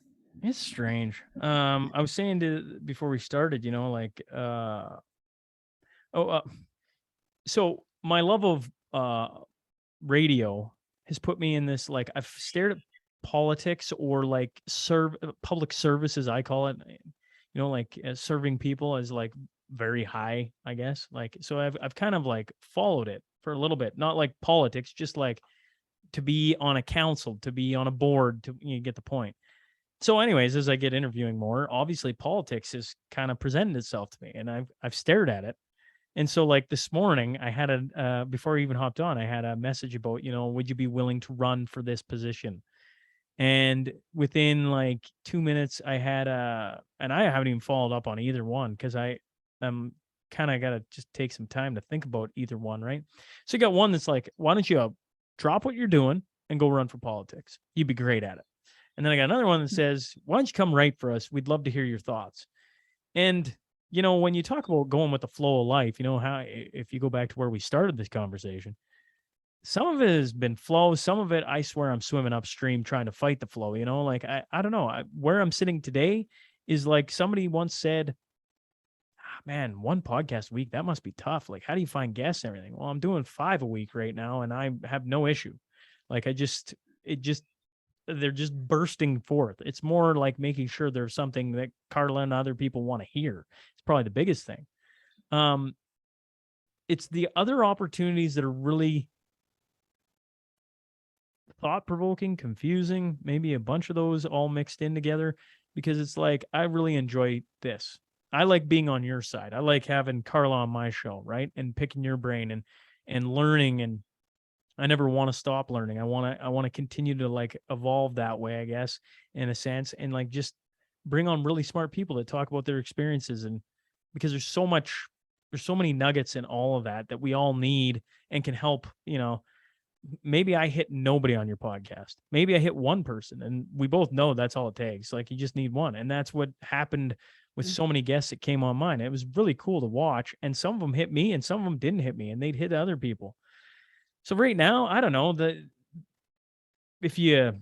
It's strange. I was saying to before we started, oh, so my love of radio has put me in this, like, I've stared at politics or like public service, as I call it, like serving people as like very high, I guess. Like, so I've kind of like followed it for a little bit, not like politics, just like to be on a council, to be on a board, to you get the point. So, anyways, as I get interviewing more, obviously politics has kind of presented itself to me, and I've stared at it. And so, like this morning, I had before I even hopped on, I had a message about, would you be willing to run for this position? And within like 2 minutes, I had and I haven't even followed up on either one because I'm kind of got to just take some time to think about either one, right? So you got one that's like, why don't you drop what you're doing and go run for politics? You'd be great at it. And then I got another one that says, why don't you come write for us? We'd love to hear your thoughts. And when you talk about going with the flow of life, how if you go back to where we started this conversation, some of it has been flow. Some of it, I swear, I'm swimming upstream trying to fight the flow. Like I don't know. Where I'm sitting today is like somebody once said, man, one podcast a week, that must be tough. Like, how do you find guests and everything? Well, I'm doing 5 a week right now and I have no issue. Like, it just, they're just bursting forth. It's more like making sure there's something that Carla and other people want to hear. It's probably the biggest thing. Um, it's the other opportunities that are really thought provoking, confusing, maybe a bunch of those all mixed in together, because it's like, I really enjoy this. I like being on your side. I like having Carla on my show, right? And picking your brain and learning, and I never want to stop learning. I want to continue to like evolve that way, I guess, in a sense, and like just bring on really smart people that talk about their experiences. And because there's so many nuggets in all of that we all need and can help, maybe I hit nobody on your podcast. Maybe I hit one person, and we both know that's all it takes. Like, you just need one. And that's what happened with so many guests that came on mine. It was really cool to watch. And some of them hit me and some of them didn't hit me, and they'd hit other people. So right now, I don't know that if you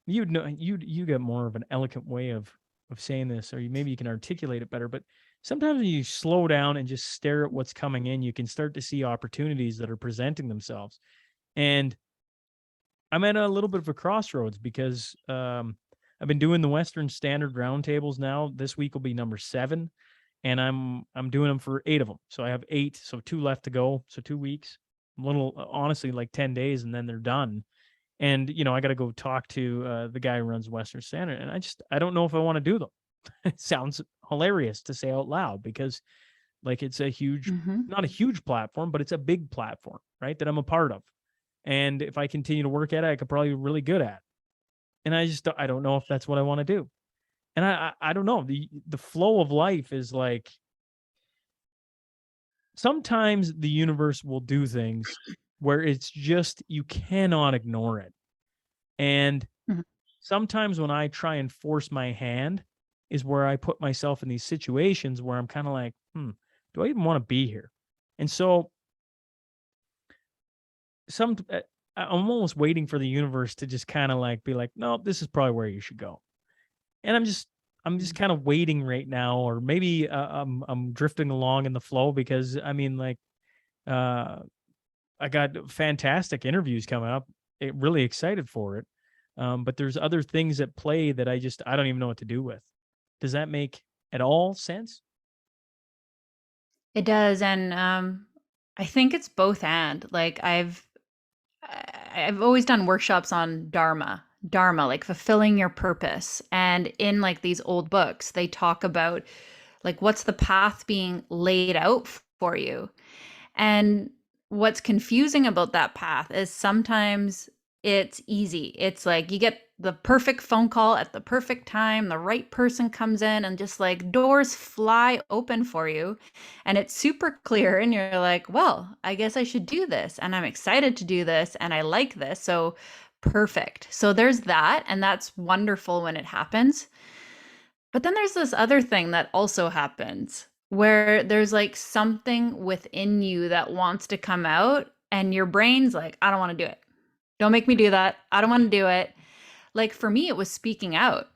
know you get more of an eloquent way of saying this, or maybe you can articulate it better. But sometimes when you slow down and just stare at what's coming in, you can start to see opportunities that are presenting themselves. And I'm at a little bit of a crossroads because I've been doing the Western Standard roundtables now. This week will be number 7, and I'm doing them for 8 of them. So I have 8, so 2 left to go. So 2 weeks, a little honestly like 10 days, and then they're done. And I got to go talk to the guy who runs Western Standard, and I don't know if I want to do them. It sounds hilarious to say out loud because like it's a huge, Hmm. not a huge platform, but it's a big platform, right? That I'm a part of. And if I continue to work at it, I could probably be really good at. And I don't know if that's what I want to do. And I don't know. The flow of life is like, sometimes the universe will do things where it's just you cannot ignore it. And Hmm. sometimes when I try and force my hand is where I put myself in these situations where I'm kind of like, do I even want to be here? And so some I'm almost waiting for the universe to just kind of like be like, nope, this is probably where you should go. And I'm just kind of waiting right now, or maybe I'm drifting along in the flow because I mean, like, uh, I got fantastic interviews coming up. Really excited for it. But there's other things at play that I don't even know what to do with. Does that make at all sense? It does, and I think it's both and. Like I've always done workshops on dharma, like fulfilling your purpose. And in like these old books, they talk about like what's the path being laid out for you. And what's confusing about that path is sometimes it's easy. It's like you get the perfect phone call at the perfect time, the right person comes in and just like doors fly open for you. And it's super clear. And you're like, well, I guess I should do this. And I'm excited to do this. And I like this. So perfect. So there's that. And that's wonderful when it happens. But then there's this other thing that also happens where there's like something within you that wants to come out, and your brain's like, I don't want to do it. Don't make me do that. I don't want to do it. Like for me, it was speaking out.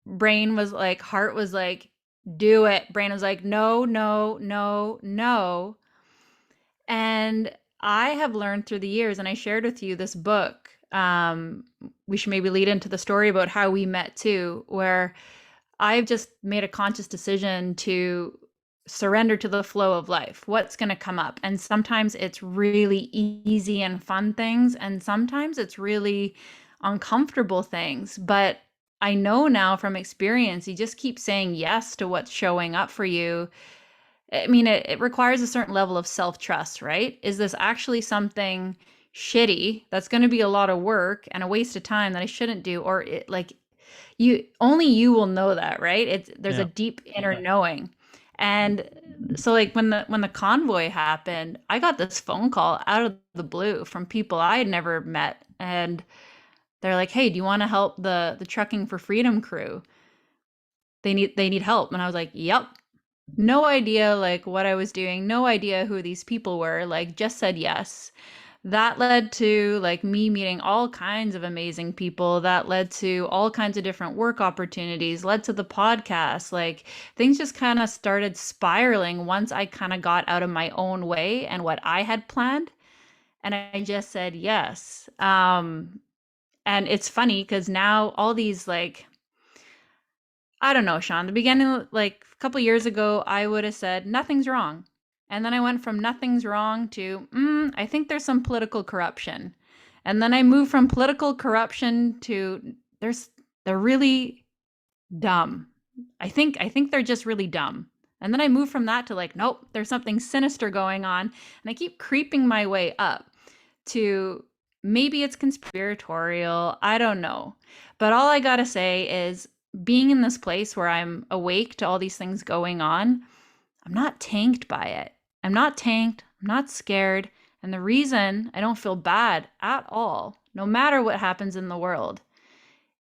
Brain was like, heart was like, do it. Brain was like, no, no, no, no. And I have learned through the years, and I shared with you this book. We should maybe lead into the story about how we met too, where I've just made a conscious decision to surrender to the flow of life. What's going to come up? And sometimes it's really easy and fun things, and sometimes it's really uncomfortable things. But I know now from experience, you just keep saying yes to what's showing up for you. I mean, it requires a certain level of self trust, right? Is this actually something shitty that's going to be a lot of work and a waste of time that I shouldn't do? Or like you will know that, right? There's a Yeah. deep inner knowing. And so like when the convoy happened, I got this phone call out of the blue from people I had never met, and they're like, "Hey, do you want to help the Trucking for Freedom crew? They need help." And I was like, "Yep." No idea like what I was doing, no idea who these people were, like just said yes. That led to like me meeting all kinds of amazing people. That led to all kinds of different work opportunities, led to the podcast. Like things just kind of started spiraling once I kind of got out of my own way and what I had planned. And I just said yes. And it's funny because now all these like I don't know, Shaun. The beginning, like a couple years ago, I would have said nothing's wrong, and then I went from nothing's wrong to I think there's some political corruption, and then I moved from political corruption to they're really dumb. I think they're just really dumb, and then I moved from that to like nope, there's something sinister going on, and I keep creeping my way up to maybe it's conspiratorial. I don't know. But all I got to say is being in this place where I'm awake to all these things going on, I'm not tanked by it. I'm not tanked. I'm not scared. And the reason I don't feel bad at all, no matter what happens in the world,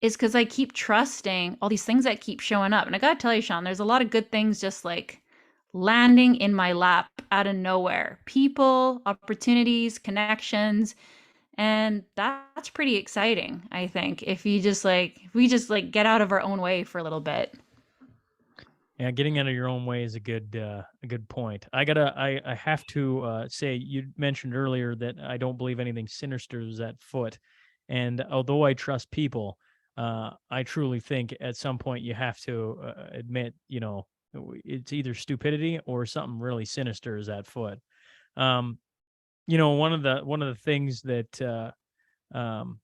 is because I keep trusting all these things that keep showing up. And I got to tell you, Shaun, there's a lot of good things just like landing in my lap out of nowhere people, opportunities, connections, and that's pretty exciting, I think, if we just like get out of our own way for a little bit. Yeah, getting out of your own way is a good point. I have to say you mentioned earlier that I don't believe anything sinister is at foot, and although I trust people, I truly think at some point you have to admit, it's either stupidity or something really sinister is at foot. Um, one of the things that um,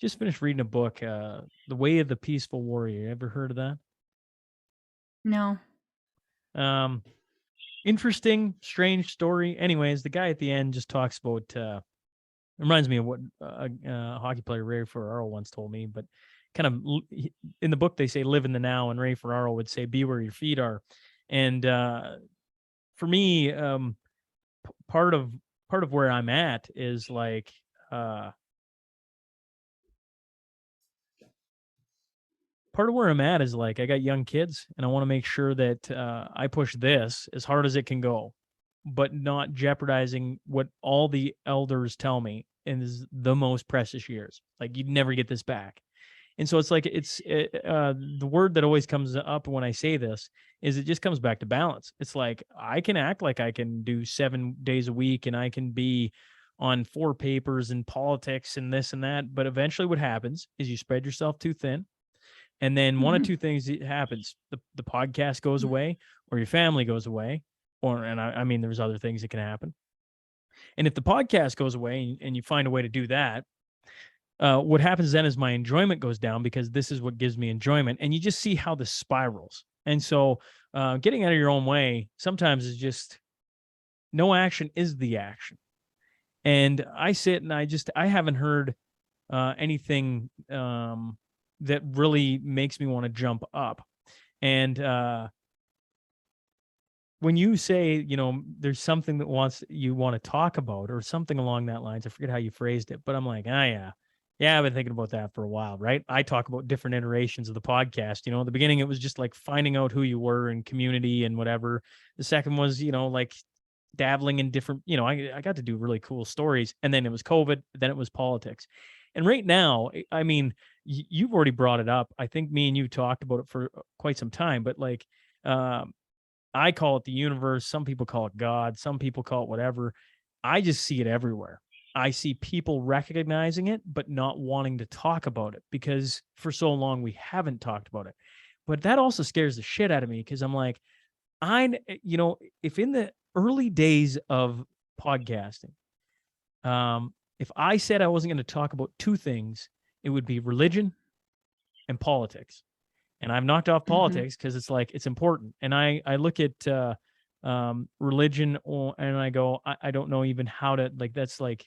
just finished reading a book, The Way of the Peaceful Warrior. You ever heard of that? No. Um, Interesting, strange story. Anyways, the guy at the end just talks about reminds me of what hockey player Ray Ferraro once told me, but kind of in the book they say live in the now, and Ray Ferraro would say be where your feet are. And for me, part of where I'm at is like uh part of where I'm at is like I got young kids and I want to make sure that I push this as hard as it can go but not jeopardizing what all the elders tell me is the most precious years. Like you'd never get this back. And so it's like the word that always comes up when I say this is it just comes back to balance. It's like I can act like I can do 7 days a week and I can be on 4 papers and politics and this and that, but eventually what happens is you spread yourself too thin, and then one of Mhm. two things happens: the podcast goes away, or your family goes away, or I mean there's other things that can happen. And if the podcast goes away and you find a way to do that, what happens then is my enjoyment goes down because this is what gives me enjoyment. And you just see how this spirals. And so getting out of your own way sometimes is just no action is the action. And I sit and I haven't heard anything that really makes me want to jump up. And when you say, there's something that you want to talk about or something along that lines, I forget how you phrased it, but I'm like, yeah. Yeah, I've been thinking about that for a while, right? I talk about different iterations of the podcast. In the beginning, it was just like finding out who you were and community and whatever. The second was, like dabbling in different, I got to do really cool stories. And then it was COVID, then it was politics. And right now, I mean, you've already brought it up. I think me and you talked about it for quite some time, but like, um, I call it the universe. Some people call it God. Some people call it whatever. I just see it everywhere. I see people recognizing it, but not wanting to talk about it because for so long we haven't talked about it. But that also scares the shit out of me because I'm like, if in the early days of podcasting, if I said I wasn't going to talk about 2 things, it would be religion and politics. And I've knocked off Mhm. politics because it's like it's important. And I look at religion and I go, I don't know even how to like. That's like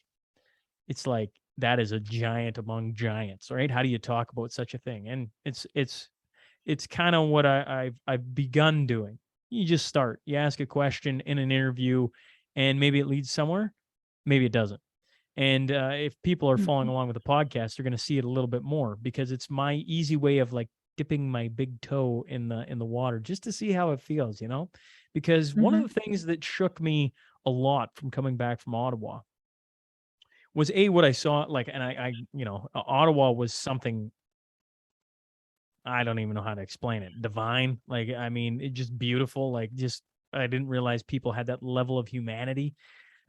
it's like that is a giant among giants, right? How do you talk about such a thing? And it's kind of what I've begun doing. You just start. You ask a question in an interview, and maybe it leads somewhere, maybe it doesn't. And if people are following Mhm. along with the podcast, they're going to see it a little bit more because it's my easy way of like dipping my big toe in the water just to see how it feels. Because one of Mhm. the things that shook me a lot from coming back from Ottawa was what I saw like, and Ottawa was something I don't even know how to explain it. Divine, like I mean, it just beautiful. Like just I didn't realize people had that level of humanity.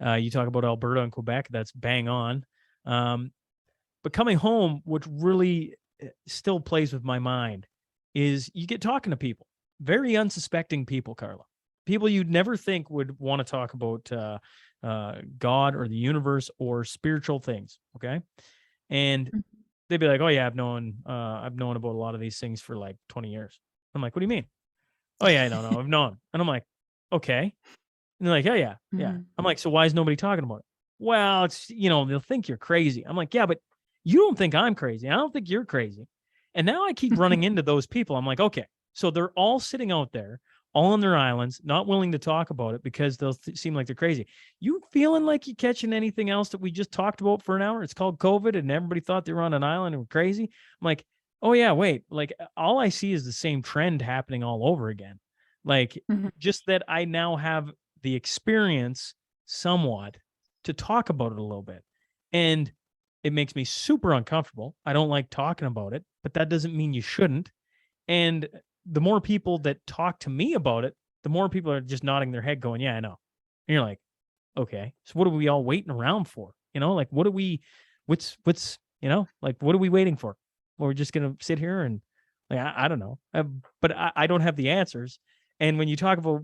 You talk about Alberta and Quebec, that's bang on. Um, But coming home, what really still plays with my mind is you get talking to people, very unsuspecting people, Carla. People you'd never think would want to talk about God or the universe or spiritual things. Okay, and they'd be like, "Oh yeah, I've known about a lot of these things for like 20 years." I'm like, "What do you mean?" "Oh yeah, I don't know, I've known." And I'm like, "Okay." And they're like, "Oh yeah, yeah." Mhm. I'm like, "So why is nobody talking about it?" "Well, it's they'll think you're crazy." I'm like, "Yeah, but you don't think I'm crazy. I don't think you're crazy." And now I keep running into those people. I'm like, "Okay." So they're all sitting out there, all on their islands, not willing to talk about it because they'll seem like they're crazy. You feeling like you catching anything else that we just talked about for an hour? It's called COVID and everybody thought they were on an island and were crazy. I'm like, "Oh yeah, wait. Like all I see is the same trend happening all over again." Like Mhm. just that I now have the experience somewhat to talk about it a little bit. And it makes me super uncomfortable. I don't like talking about it, but that doesn't mean you shouldn't. And the more people that talk to me about it, the more people are just nodding their head going, "Yeah, I know." And you're like, "Okay. So what are we all waiting around for?" Like what are we like what are we waiting for? Or we're just gonna sit here and like I don't know. But I don't have the answers. And when you talk about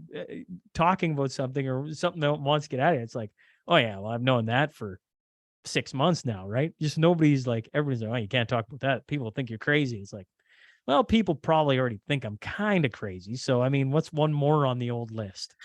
talking about something or something that wants to get out of it, it's like, "Oh yeah, well I've known that for 6 months now, right?" Just nobody's like everybody's like, "Oh, you can't talk about that. People think you're crazy." It's like, well, people probably already think I'm kind of crazy. So I mean, what's one more on the old list?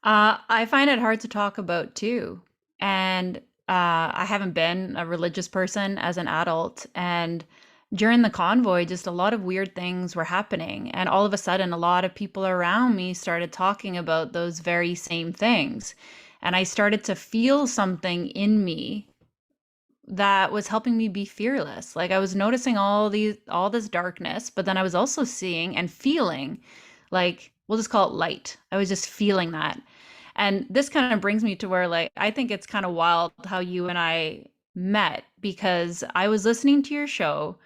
I find it hard to talk about too. And I haven't been a religious person as an adult. And during the convoy, just a lot of weird things were happening. And all of a sudden, a lot of people around me started talking about those very same things. And I started to feel something in me that was helping me be fearless. Like I was noticing all this darkness, but then I was also seeing and feeling like, we'll just call it light. I was just feeling that. And this kind of brings me to where, like, I think it's kind of wild how you and I met, because I was listening to your show.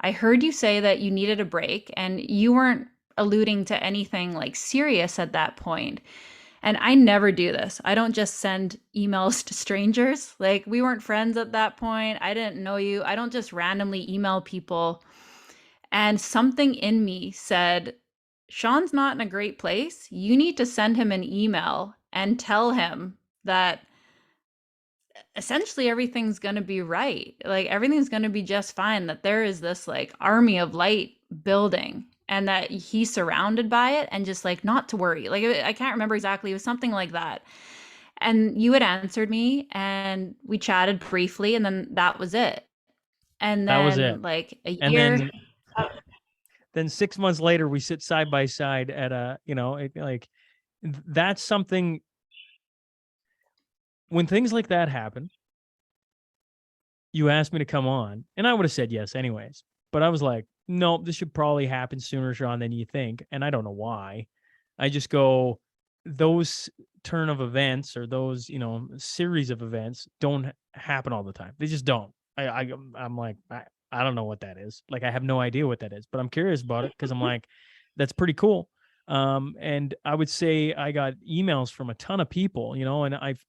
I heard you say that you needed a break and you weren't alluding to anything like serious at that point. And I never do this. I don't just send emails to strangers. Like, we weren't friends at that point. I didn't know you. I don't just randomly email people. And something in me said, Shaun's not in a great place. You need to send him an email and tell him that essentially everything's going to be right. Like, everything's going to be just fine, that there is this like army of light building and that he's surrounded by it, and just like not to worry. Like, I can't remember exactly. It was something like that. And you had answered me and we chatted briefly, and then that was it. And That was it. then like a And year. then 6 months later, we sit side by side at a, like, that's something. When things like that happen, you asked me to come on, and I would have said yes anyways. But I was like, no, this should probably happen sooner, Shaun, than you think. And I don't know why. I just go, those turn of events, or those, series of events don't happen all the time. They just don't. I'm like, I don't know what that is. Like, I have no idea what that is, but I'm curious about it because I'm like, that's pretty cool. And I would say I got emails from a ton of people, and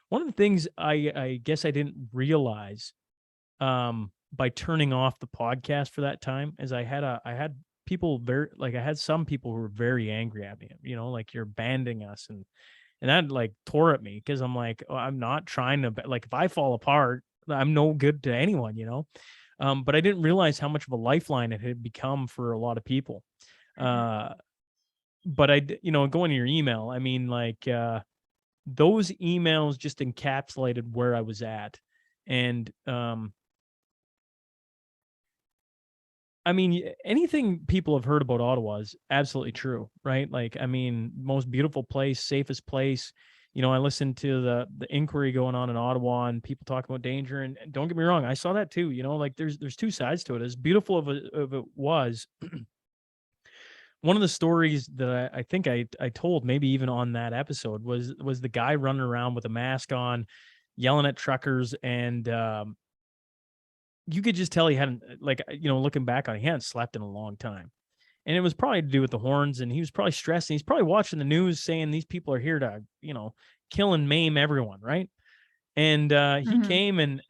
one of the things I guess I didn't realize by turning off the podcast for that time is I had people I had some people who were very angry at me, like, you're banding us, and that like tore at me, because I'm like, oh, I'm not trying to, like, if I fall apart, I'm no good to anyone, but I didn't realize how much of a lifeline it had become for a lot of people. But going to your email, I mean, like, those emails just encapsulated where I was at. And I mean, anything people have heard about Ottawa is absolutely true, right? Like, I mean, most beautiful place, safest place. I listened to the inquiry going on in Ottawa and people talking about danger. And don't get me wrong, I saw that too. Like, there's two sides to it. As beautiful of it was, one of the stories that I think I told, maybe even on that episode, was the guy running around with a mask on, yelling at truckers, and you could just tell he hadn't, like, looking back on it, he hadn't slept in a long time. And it was probably to do with the horns, and he was probably stressed, and he's probably watching the news saying these people are here to, kill and maim everyone, right? And he Mhm. came, and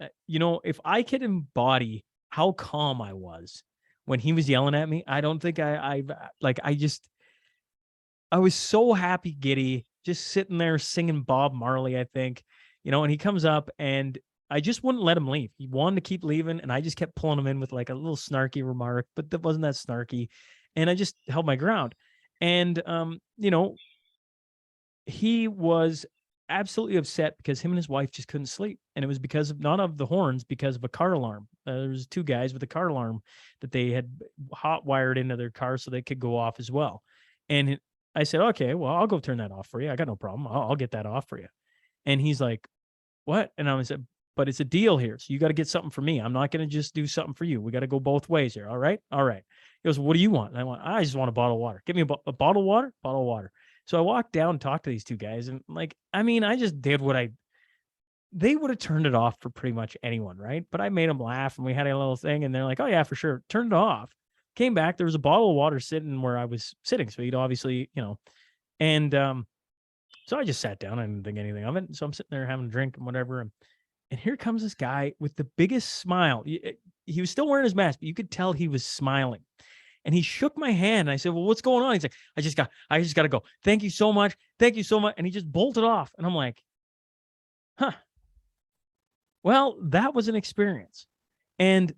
if I could embody how calm I was when he was yelling at me, I don't think I was so happy, giddy, just sitting there singing Bob Marley, I think, and he comes up, and I just wouldn't let him leave. He wanted to keep leaving, and I just kept pulling him in with like a little snarky remark, but that wasn't that snarky. And I just held my ground. And, he was absolutely upset because him and his wife just couldn't sleep. And it was because of, not of the horns, because of a car alarm. There was two guys with a car alarm that they had hot wired into their car so they could go off as well. And I said, okay, well, I'll go turn that off for you. I got no problem. I'll get that off for you. And he's like, what? And I was like, but it's a deal here. So you got to get something for me. I'm not going to just do something for you. We got to go both ways here. All right. All right. He goes, what do you want? And I just want a bottle of water. Give me a bottle of water, bottle of water. So I walked down and talked to these two guys, and like, I mean, I just did they would have turned it off for pretty much anyone. Right. But I made them laugh, and we had a little thing, and they're like, oh yeah, for sure. Turned it off. Came back. There was a bottle of water sitting where I was sitting. So he'd obviously, and, so I just sat down. I didn't think anything of it. So I'm sitting there having a drink and whatever. And here comes this guy with the biggest smile. He was still wearing his mask, but you could tell he was smiling. And he shook my hand. And I said, well, what's going on? He's like, I just got to go. Thank you so much. Thank you so much. And he just bolted off. And I'm like, huh. Well, that was an experience. And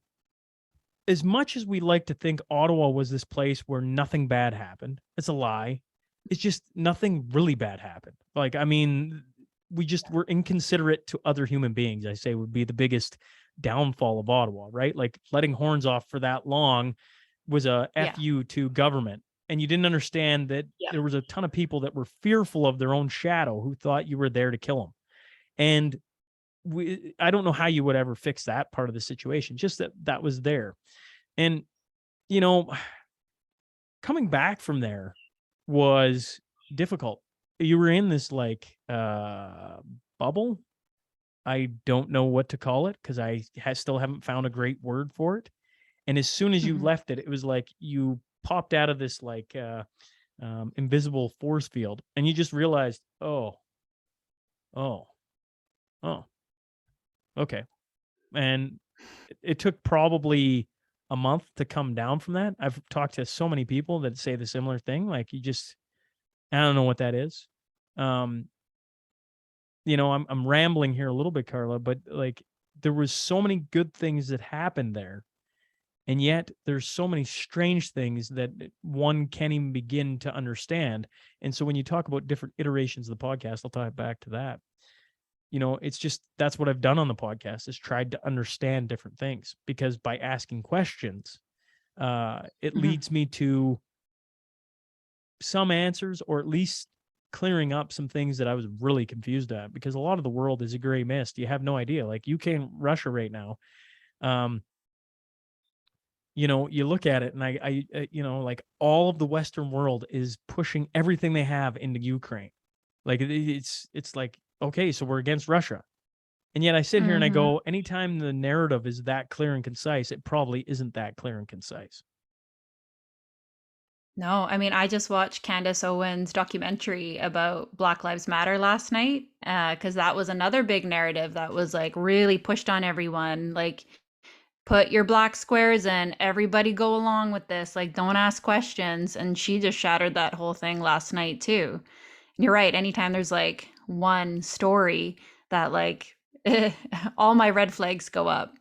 as much as we like to think Ottawa was this place where nothing bad happened, it's a lie. It's just nothing really bad happened. Like, I mean, we just were inconsiderate to other human beings, I say, would be the biggest downfall of Ottawa, right? Like, letting horns off for that long was a Yeah. FU to government. And you didn't understand that there was a ton of people that were fearful of their own shadow who thought you were there to kill them. And I don't know how you would ever fix that part of the situation, just that was there. And, coming back from there, was difficult. You were in this like bubble. I don't know what to call it because I still haven't found a great word for it. And as soon as you Mhm. left it, it was like you popped out of this like invisible force field, and you just realized, oh, oh, oh, okay. And it took probably a month to come down from that. I've talked to so many people that say the similar thing. Like you just, I don't know what that is. Um, I'm rambling here a little bit, Carla, but like there was so many good things that happened there, and yet there's so many strange things that one can't even begin to understand. And so when you talk about different iterations of the podcast, I'll tie it back to that. It's just that's what I've done on the podcast is tried to understand different things because by asking questions, it Mhm. leads me to some answers or at least clearing up some things that I was really confused at because a lot of the world is a gray mist. You have no idea. Like UK and Russia right now, um, you look at it and like all of the Western world is pushing everything they have into Ukraine. Like it's like, okay, so we're against Russia. And yet I sit here and I Mhm. go, anytime the narrative is that clear and concise, it probably isn't that clear and concise. No, I mean, I just watched Candace Owens' documentary about Black Lives Matter last night, because that was another big narrative that was like really pushed on everyone. Like, put your black squares in, everybody go along with this, like, don't ask questions. And she just shattered that whole thing last night, too. And you're right, anytime there's like one story that, like, all my red flags go up.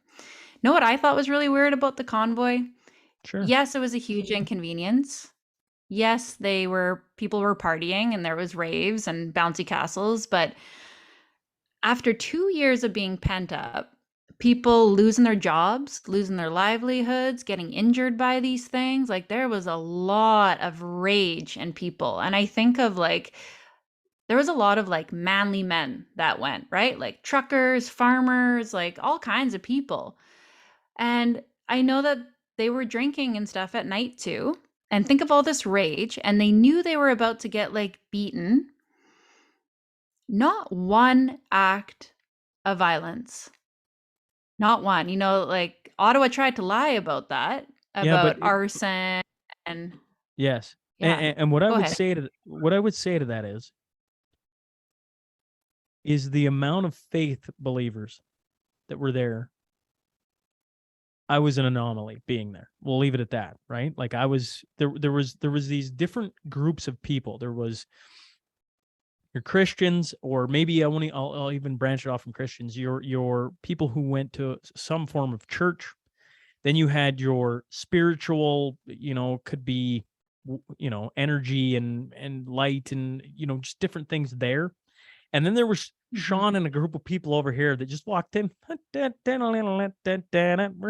Know what I thought was really weird about the convoy? Sure. Yes, it was a huge inconvenience. Yes, people were partying and there was raves and bouncy castles, but after 2 years of being pent up, people losing their jobs, losing their livelihoods, getting injured by these things, like there was a lot of rage in people. And I think of like there was a lot of like manly men that went, right? Like truckers, farmers, like all kinds of people. And I know that they were drinking and stuff at night too. And think of all this rage, and they knew they were about to get like beaten. Not one act of violence. Not one. Like Ottawa tried to lie about that, Yeah, but about arson and yes. yeah. And what I Go would ahead. say to that is the amount of faith believers that were there. I was an anomaly being there. We'll leave it at that, right? Like I was there. There was these different groups of people. There was your Christians, or maybe I'll even branch it off from Christians. Your people who went to some form of church. Then you had your spiritual, could be, energy and light and just different things there. And then there was Mhm. Shaun and a group of people over here that just walked in. We're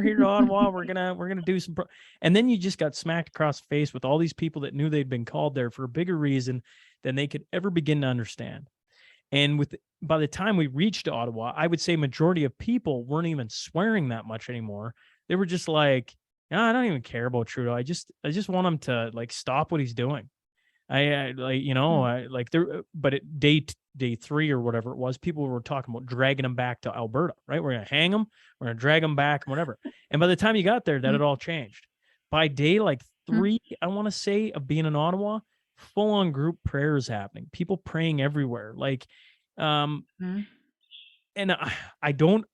here to Ottawa. We're gonna do some. And then you just got smacked across the face with all these people that knew they'd been called there for a bigger reason than they could ever begin to understand. And by the time we reached Ottawa, I would say majority of people weren't even swearing that much anymore. They were just like, "No, I don't even care about Trudeau. I just want him to like stop what he's doing." I like, Mm. I like there, but at day 3 or whatever it was, people were talking about dragging him back to Alberta, right? We're gonna hang him, we're gonna drag him back, and whatever. And by the time you got there, that Mm. had all changed. By day like Mm. 3, I want to say, of being in Ottawa, full on group prayers happening, people praying everywhere, like, um, Mm. and I don't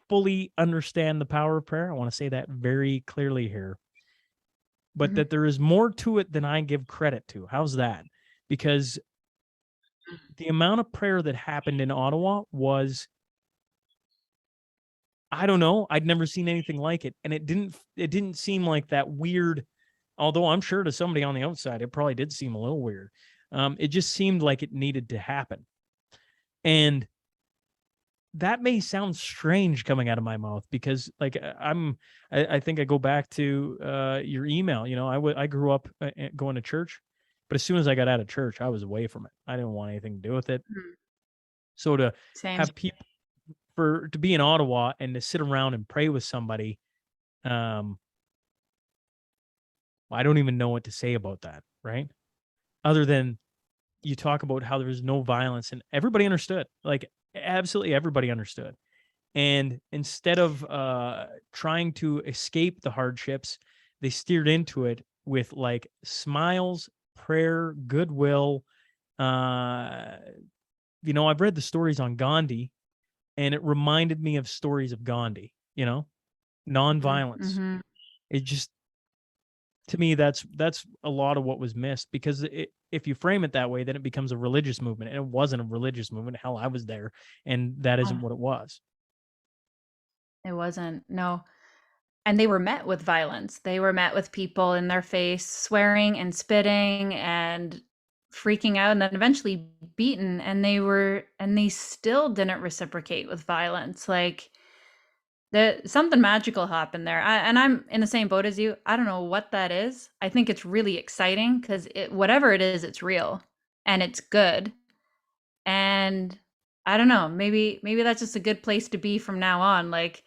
fully understand the power of prayer. I want to say that very clearly here, but Mhm. that there is more to it than I give credit to. How's that? Because the amount of prayer that happened in Ottawa was, I don't know, I'd never seen anything like it, and it didn't seem like that weird. Although I'm sure to somebody on the outside it probably did seem a little weird. It just seemed like it needed to happen, and that may sound strange coming out of my mouth because like I think I go back to your email. I grew up going to church, but as soon as I got out of church I was away from it. I didn't want anything to do with it. Mm. So to Same. have people, to be in Ottawa and to sit around and pray with somebody, um I don't even know what to say about that, right? other than you talk about how there was no violence, and everybody understood, like absolutely everybody understood. And instead of trying to escape the hardships, they steered into it with like smiles, prayer, goodwill. Uh, I've read the stories on Gandhi, and it reminded me of stories of Gandhi, nonviolence. Mm-hmm. It just, to me, that's a lot of what was missed, because if you frame it that way, then it becomes a religious movement, and it wasn't a religious movement. Hell, I was there, and that isn't Oh, what it was. it wasn't. No. And they were met with violence. They were met with people in their face swearing and spitting and freaking out, and then eventually beaten, and they still didn't reciprocate with violence. Like, something magical happened there. And I'm in the same boat as you. I don't know what that is. I think it's really exciting because whatever it is, it's real and it's good. And I don't know, maybe that's just a good place to be from now on. Like,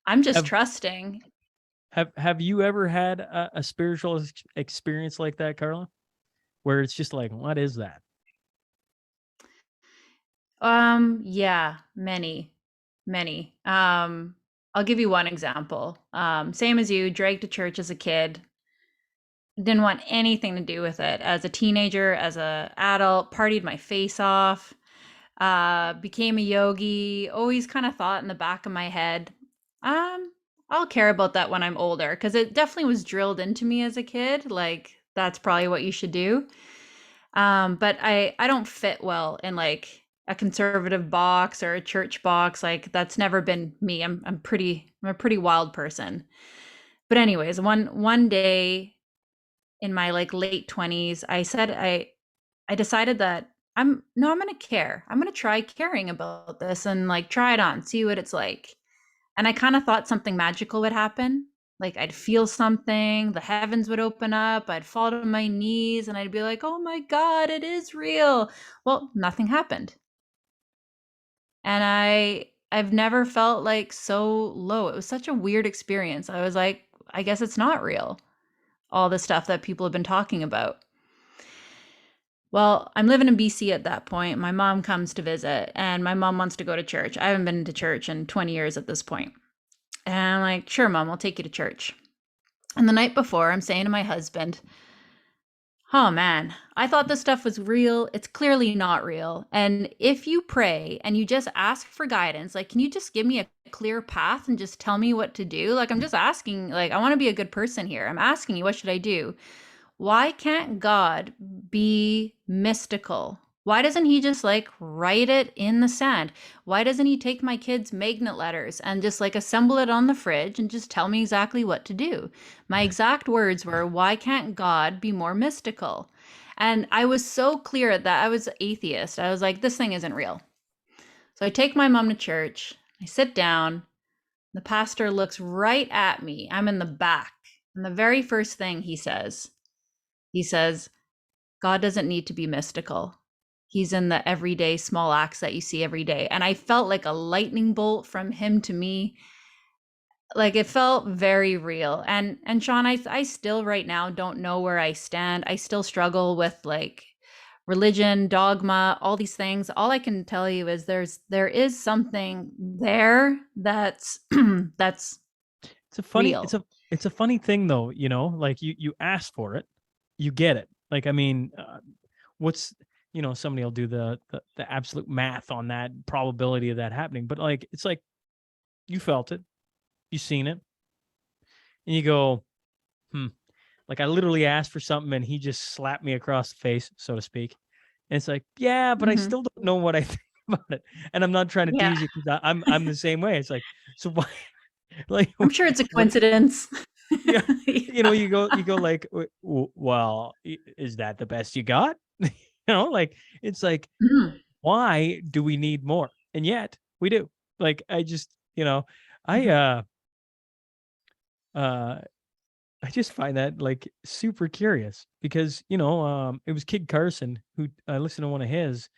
I'm just Have trusting. have you ever had a spiritual experience like that, Carla, where it's just like, what is that? Yeah, many, many. I'll give you one example. Same as you, dragged to church as a kid. Didn't want anything to do with it. As a teenager, as a adult, partied my face off. Became a yogi. Always kind of thought in the back of my head, um, I'll care about that when I'm older, because it definitely was drilled into me as a kid. Like, that's probably what you should do. But I don't fit well in like a conservative box or a church box. Like, that's never been me. I'm a pretty wild person. But anyways, one day in my like late 20s, I decided that I'm going to care. I'm going to try caring about this and like try it on, see what it's like. And I kind of thought something magical would happen. Like, I'd feel something, the heavens would open up, I'd fall to my knees, and I'd be like, "Oh my God, it is real." Well, nothing happened. And I've never felt like so low. It was such a weird experience. I was like, I guess it's not real. All the stuff that people have been talking about. Well, I'm living in BC at that point. My mom comes to visit, and my mom wants to go to church. I haven't been to church in 20 years at this point. And I'm like, "Sure, mom, I'll take you to church." And the night before, I'm saying to my husband, "Oh man, I thought this stuff was real. It's clearly not real. And if you pray and you just ask for guidance, like, can you just give me a clear path and just tell me what to do? Like, I'm just asking, like, I want to be a good person here. I'm asking you, what should I do? Why can't God be mystical? Why doesn't he just like write it in the sand? Why doesn't he take my kids' magnet letters and just like assemble it on the fridge and just tell me exactly what to do?" My exact words were, "Why can't God be more mystical?" And I was so clear that I was atheist. I was like, this thing isn't real. So I take my mom to church. I sit down. The pastor looks right at me. I'm in the back. And the very first thing he says, "God doesn't need to be mystical. He's in the everyday small acts that you see every day." And I felt like a lightning bolt from him to me. Like, it felt very real. And Shaun, I still right now don't know where I stand. I still struggle with like religion, dogma, all these things. All I can tell you is there is something there that's that's It's a funny real. it's a funny thing though, like you ask for it, you get it. Like, I mean, what's somebody will do the absolute math on that probability of that happening, but like it's like you felt it, you seen it, and you go, hmm. Like, I literally asked for something and he just slapped me across the face, so to speak. And it's like, yeah, but I Mhm. still don't know what I think about it. And I'm not trying to Yeah. tease you, because I'm the same way. It's like, so why, like, I'm sure it's a what? coincidence. Yeah, Yeah. you go like, well, is that the best you got? Like, it's like, Mhm. why do we need more? And yet we do. Like, I just, I Mhm. uh I just find that like super curious, because it was Kid Carson who I listened to one of his,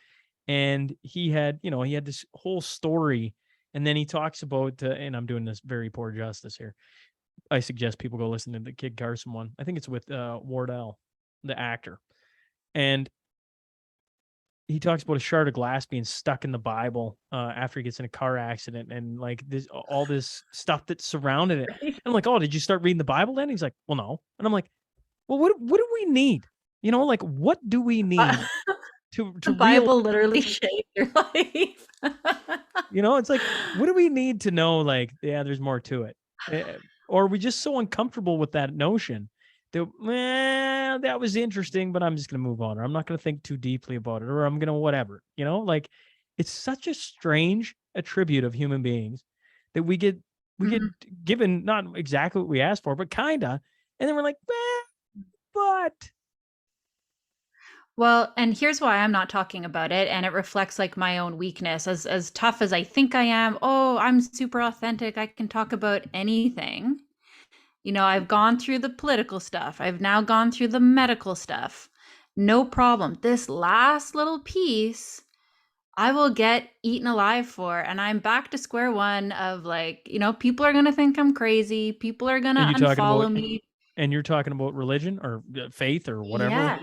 and he had this whole story, and then he talks about, and I'm doing this very poor justice here. I suggest people go listen to the Kid Carson one. I think it's with Wardell, the actor, and he talks about a shard of glass being stuck in the Bible after he gets in a car accident, and like this all this stuff that's surrounded it. Right? And I'm like, oh, did you start reading the Bible then? He's like, well, no. And I'm like, well, what do we need? Like what do we Uh, need to the real? Bible literally shaped your life. It's like, what do we need to know? Like, yeah, there's more to it. Or are we just so uncomfortable with that notion that, well, that was interesting, but I'm just going to move on, or I'm not going to think too deeply about it, or I'm going to whatever, like it's such a strange attribute of human beings that we get Mhm. given not exactly what we asked for, but kinda. And then we're like, but Well, and here's why I'm not talking about it, and it reflects like my own weakness. As tough as I think I am, oh, I'm super authentic. I can talk about anything. I've gone through the political stuff. I've now gone through the medical stuff. No problem. This last little piece, I will get eaten alive for. And I'm back to square one of like, people are going to think I'm crazy. People are going are to you talking about, unfollow me. and you're talking about religion or faith or whatever? Yeah.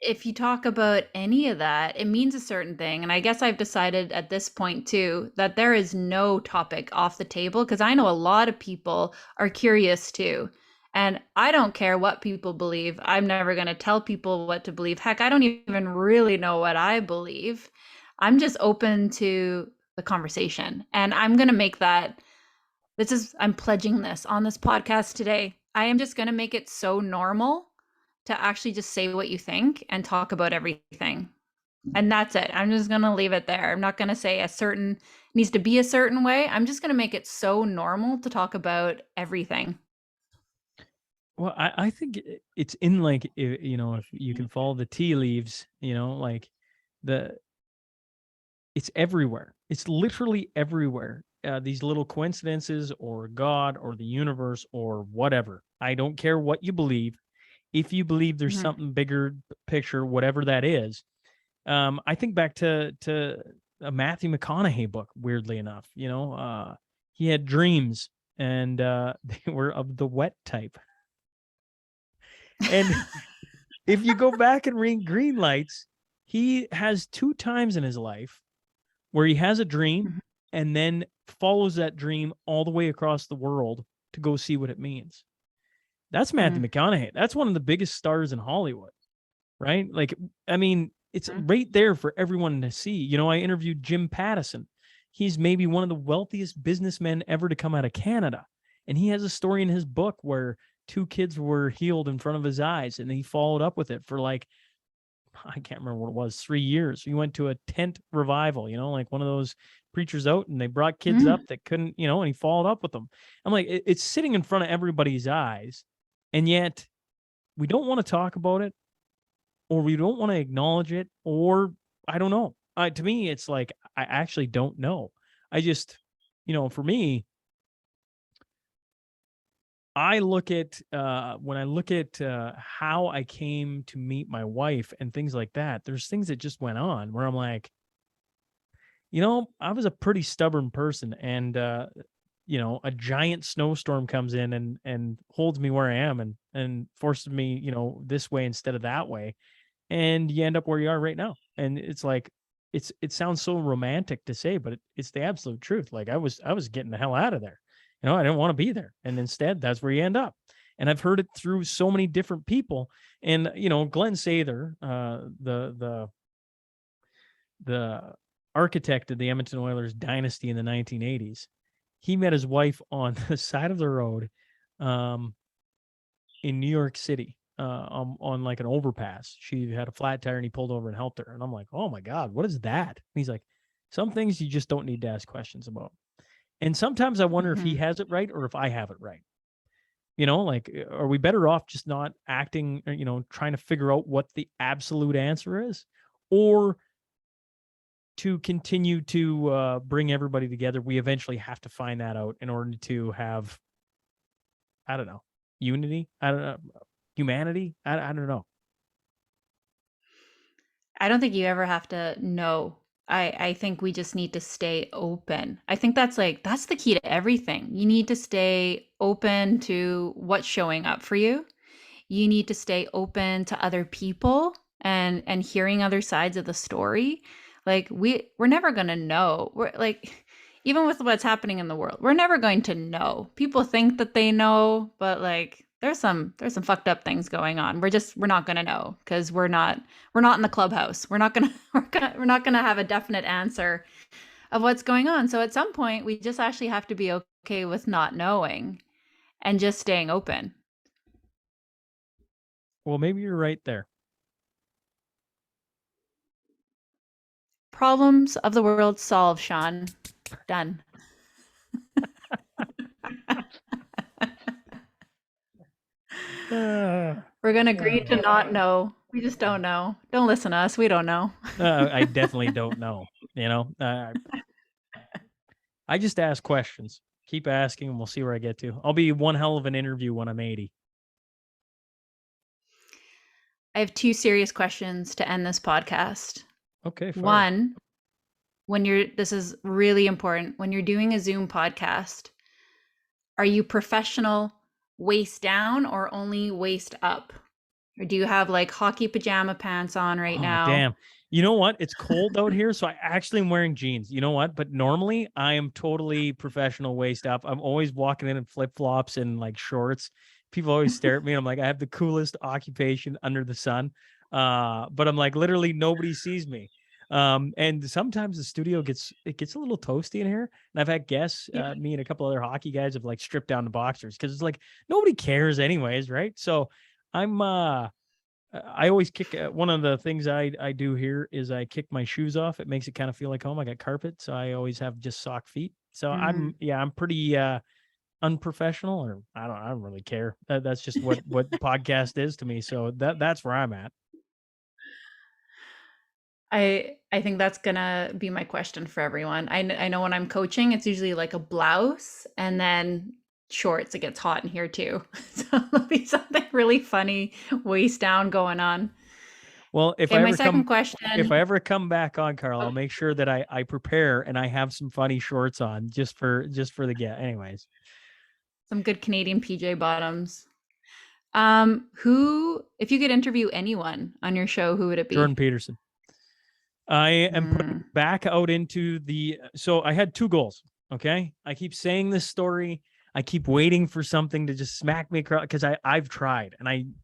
If you talk about any of that, it means a certain thing. And I guess I've decided at this point too that there is no topic off the table because I know a lot of people are curious too. And I don't care what people believe. I'm never going to tell people what to believe. Heck, I don't even really know what I believe. I'm just open to the conversation. And I'm going to make that I'm pledging this on this podcast today. I am just going to make it so normal to actually just say what you think and talk about everything. And that's it. I'm just going to leave it there. I'm not going to say needs to be a certain way. I'm just going to make it so normal to talk about everything. Well, I think it's in like, if you can follow the tea leaves, like the it's everywhere. It's literally everywhere. These little coincidences or God or the universe or whatever. I don't care what you believe. If you believe there's Mhm. something bigger picture, whatever that is. I think back to a Matthew McConaughey book, weirdly enough. He had dreams, and they were of the wet type. And if you go back and read Green Lights, he has 2 times in his life where he has a dream Mhm. and then follows that dream all the way across the world to go see what it means. That's Matthew Mhm. McConaughey. That's one of the biggest stars in Hollywood, right? Like, I mean, it's Mhm. right there for everyone to see. I interviewed Jim Pattison. He's maybe one of the wealthiest businessmen ever to come out of Canada. And he has a story in his book where 2 kids were healed in front of his eyes, and he followed up with it for like, I can't remember what it was, 3 years. He went to a tent revival, like one of those preachers out, and they brought kids Mhm. up that couldn't, and he followed up with them. I'm like, it's sitting in front of everybody's eyes, and yet we don't want to talk about it, or we don't want to acknowledge it, or I don't know. To me, it's like, I actually don't know. I just, for me, I look at when I look at how I came to meet my wife and things like that, there's things that just went on where I'm like, I was a pretty stubborn person, and a giant snowstorm comes in and holds me where I am, and forces me, this way instead of that way, and you end up where you are right now. And it's like, it sounds so romantic to say, but it's the absolute truth. Like, I was getting the hell out of there. I didn't want to be there, and instead that's where you end up. And I've heard it through so many different people. And Glenn Sather, the architect of the Edmonton Oilers dynasty in the 1980s, he met his wife on the side of the road, um, in New York City, on like an overpass. She had a flat tire, and he pulled over and helped her. And I'm like, oh my God, what is that? And he's like, some things you just don't need to ask questions about. And sometimes I wonder if he Mhm. has it right or if I have it right. Like, are we better off just not acting, or, trying to figure out what the absolute answer is, or to continue to bring everybody together? We eventually have to find that out in order to have, I don't know, unity. I don't know, humanity. I don't know. I don't think you ever have to know. I think we just need to stay open. I think that's the key to everything. You need to stay open to what's showing up for you. You need to stay open to other people and hearing other sides of the story, like we're never going to know. We're like, even with what's happening in the world, we're never going to know. People think that they know, but like there's some fucked up things going on. We're not going to know because we're not in the clubhouse. We're not going to have a definite answer of what's going on. So at some point we just actually have to be okay with not knowing and just staying open. Well, maybe you're right there. Problems of the world solved, Shaun. Done. We're going to agree to not know. We just don't know. Don't listen to us. We don't know. I definitely don't know. I just ask questions. Keep asking and we'll see where I get to. I'll be one hell of an interview when I'm 80. I have two serious questions to end this podcast. Okay, fine. One, this is really important. When you're doing a Zoom podcast, are you professional waist down or only waist up? Or do you have like hockey pajama pants on right now? Damn. You know what? It's cold out here, so I actually am wearing jeans. You know what? But normally I am totally professional waist up. I'm always walking in flip-flops and like shorts. People always stare at me. I'm like, I have the coolest occupation under the sun. But I'm like, literally nobody sees me. And sometimes the studio gets a little toasty in here. And I've had guests, me and a couple other hockey guys have like stripped down the boxers because it's like nobody cares anyways, right? So I always kick. One of the things I do here is I kick my shoes off. It makes it kind of feel like home. I got carpet, so I always have just sock feet. So I'm pretty unprofessional, or I don't really care. That's just what the podcast is to me. So that's where I'm at. I think that's gonna be my question for everyone. I know when I'm coaching, it's usually like a blouse and then shorts. It gets hot in here too, so there'll be something really funny waist down going on. Well, if Okay, I my ever second come question. if I ever come back on, Carl, I'll make sure that I prepare and I have some funny shorts on just for the get. Anyways, Some good Canadian PJ bottoms. If you could interview anyone on your show, who would it be? Jordan Peterson. I am putting back out into so I had two goals. Okay. I keep saying this story. I keep waiting for something to just smack me across because I've tried and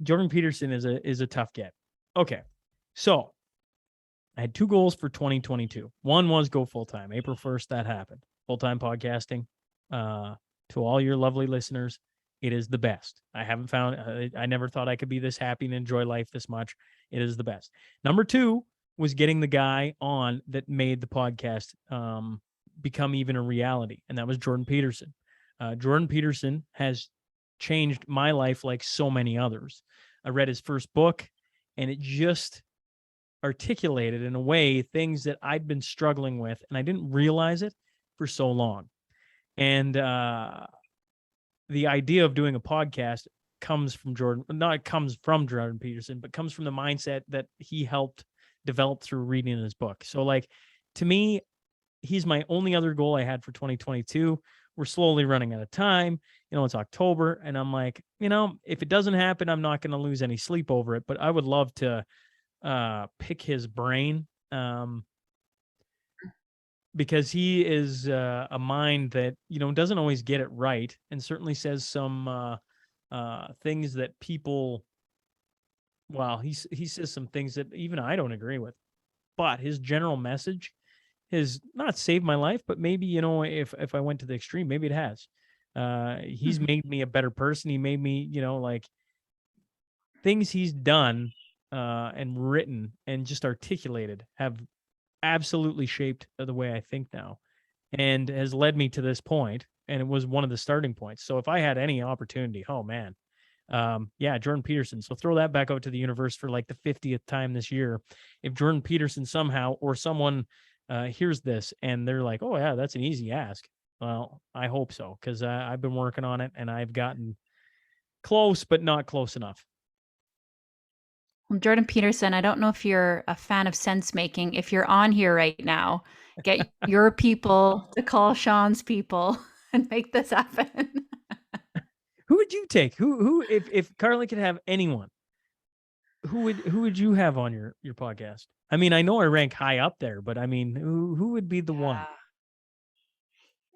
Jordan Peterson is a tough get. Okay. So I had two goals for 2022. One was go full-time. April 1st, that happened. Full-time podcasting. To all your lovely listeners, it is the best. I never thought I could be this happy and enjoy life this much. It is the best. Number two was getting the guy on that made the podcast become even a reality. And that was Jordan Peterson. Jordan Peterson has changed my life like so many others. I read his first book and it just articulated in a way things that I'd been struggling with and I didn't realize it for so long. And the idea of doing a podcast comes from Jordan Peterson, but comes from the mindset that he helped develop through reading his book. So like, to me, he's my only other goal I had for 2022. We're slowly running out of time. It's October and I'm like, if it doesn't happen, I'm not going to lose any sleep over it, but I would love to pick his brain because he is a mind that, doesn't always get it right and certainly says some things that people, he says some things that even I don't agree with, but his general message has not saved my life, but maybe, if I went to the extreme, maybe it has. He's made me a better person. He made me, like things he's done and written and just articulated have absolutely shaped the way I think now and has led me to this point. And it was one of the starting points. So if I had any opportunity, oh man, Jordan Peterson. So throw that back out to the universe for like the 50th time this year. If Jordan Peterson somehow or someone hears this and they're like, oh yeah, that's an easy ask. Well, I hope so, because I've been working on it and I've gotten close, but not close enough. Well, Jordan Peterson, I don't know if you're a fan of sense making. If you're on here right now, get your people to call Shaun's people and make this happen. Who would you take? Who if Carly could have anyone, who would you have on your podcast? I mean, I know I rank high up there, but I mean, who would be the one? Yeah.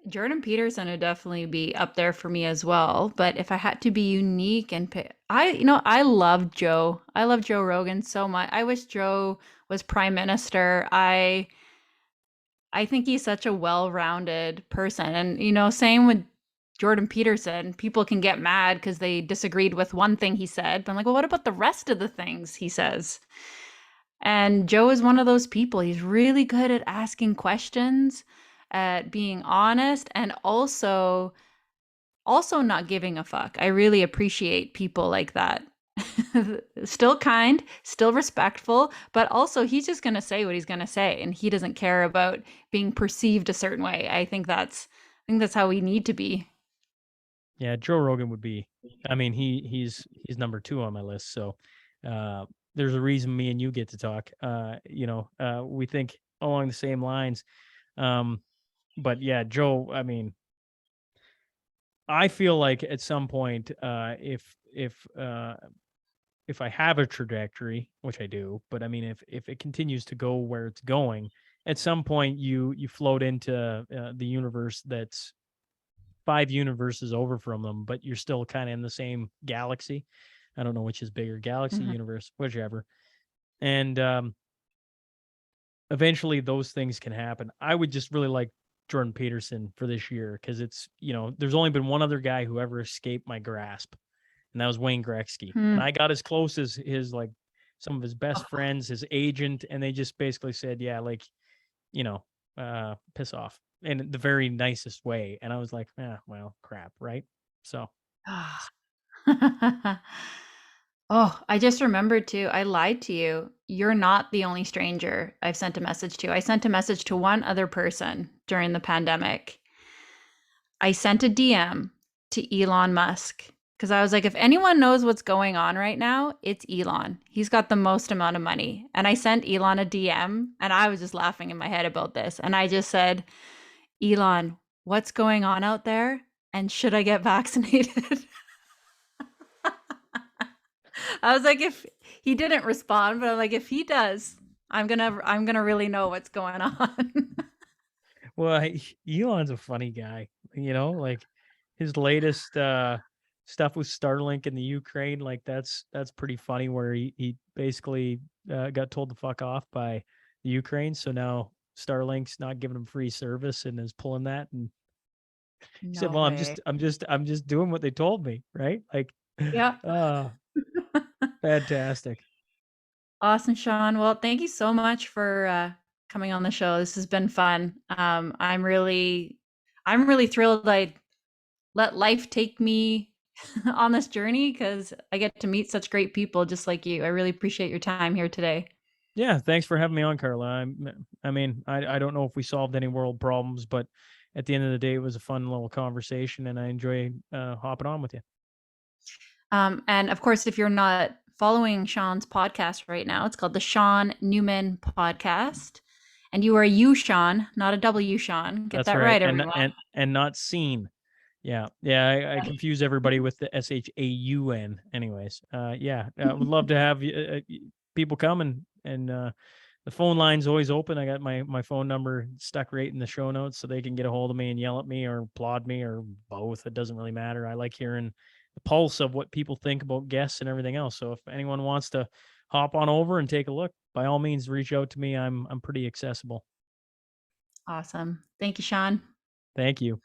Jordan Peterson would definitely be up there for me as well. But if I had to be unique and pick, I love Joe. I love Joe Rogan so much. I wish Joe was prime minister. I think he's such a well-rounded person. And same with Jordan Peterson. People can get mad because they disagreed with one thing he said. But I'm like, well, what about the rest of the things he says? And Joe is one of those people. He's really good at asking questions, at being honest, and also not giving a fuck. I really appreciate people like that. Still kind, still respectful, but also he's just going to say what he's going to say and he doesn't care about being perceived a certain way. I think that's how we need to be. Yeah, Joe Rogan would be. I mean, he's number 2 on my list. So there's a reason me and you get to talk. We think along the same lines. Um, but yeah, Joe. I mean, I feel like at some point, if I have a trajectory, which I do, but I mean, if it continues to go where it's going, at some point you float into the universe that's 5 universes over from them, but you're still kind of in the same galaxy. I don't know which is bigger, galaxy, Mhm. universe, whichever. And eventually those things can happen. I would just really like Jordan Peterson for this year because it's, there's only been one other guy who ever escaped my grasp, and that was Wayne Gretzky. And Hmm. I got as close as his, like, some of his best friends, his agent, and they just basically said, yeah, like, you know, piss off in the very nicest way. And I was like, well, crap, right? So Oh, I just remembered too. I lied to you. You're not the only stranger I've sent a message to. I sent a message to one other person during the pandemic. I sent a DM to Elon Musk because I was like, if anyone knows what's going on right now, it's Elon. He's got the most amount of money. And I sent Elon a DM and I was just laughing in my head about this. And I just said, Elon, what's going on out there? And should I get vaccinated? I was like, if he didn't respond, but I'm like, if he does, I'm gonna really know what's going on. well, Elon's a funny guy, like his latest stuff with Starlink in the Ukraine, like that's pretty funny where he basically got told to fuck off by the Ukraine. So now Starlink's not giving him free service and is pulling that. And he said, No well, way. I'm just doing what they told me, right? Like, Yeah. uh fantastic. Awesome, Sean. Well, thank you so much for coming on the show. This has been fun. I'm really thrilled I let life take me on this journey because I get to meet such great people just like you. I really appreciate your time here today. Yeah, thanks for having me on, Carla. I mean, I don't know if we solved any world problems, but at the end of the day, it was a fun little conversation, and I enjoy hopping on with you. And of course, if you're not following Sean's podcast right now, it's called the Shaun Newman Podcast. And you are you, Sean, not a W, Sean. Get That's that right, right, everyone. and not seen. Yeah, yeah. I confuse everybody with the SHAUN. Anyways, yeah, I would love to have people come and the phone line's always open. I got my phone number stuck right in the show notes so they can get a hold of me and yell at me or applaud me or both. It doesn't really matter. I like hearing the pulse of what people think about guests and everything else. So if anyone wants to hop on over and take a look, by all means, reach out to me. I'm pretty accessible. Awesome. Thank you, Sean. Thank you.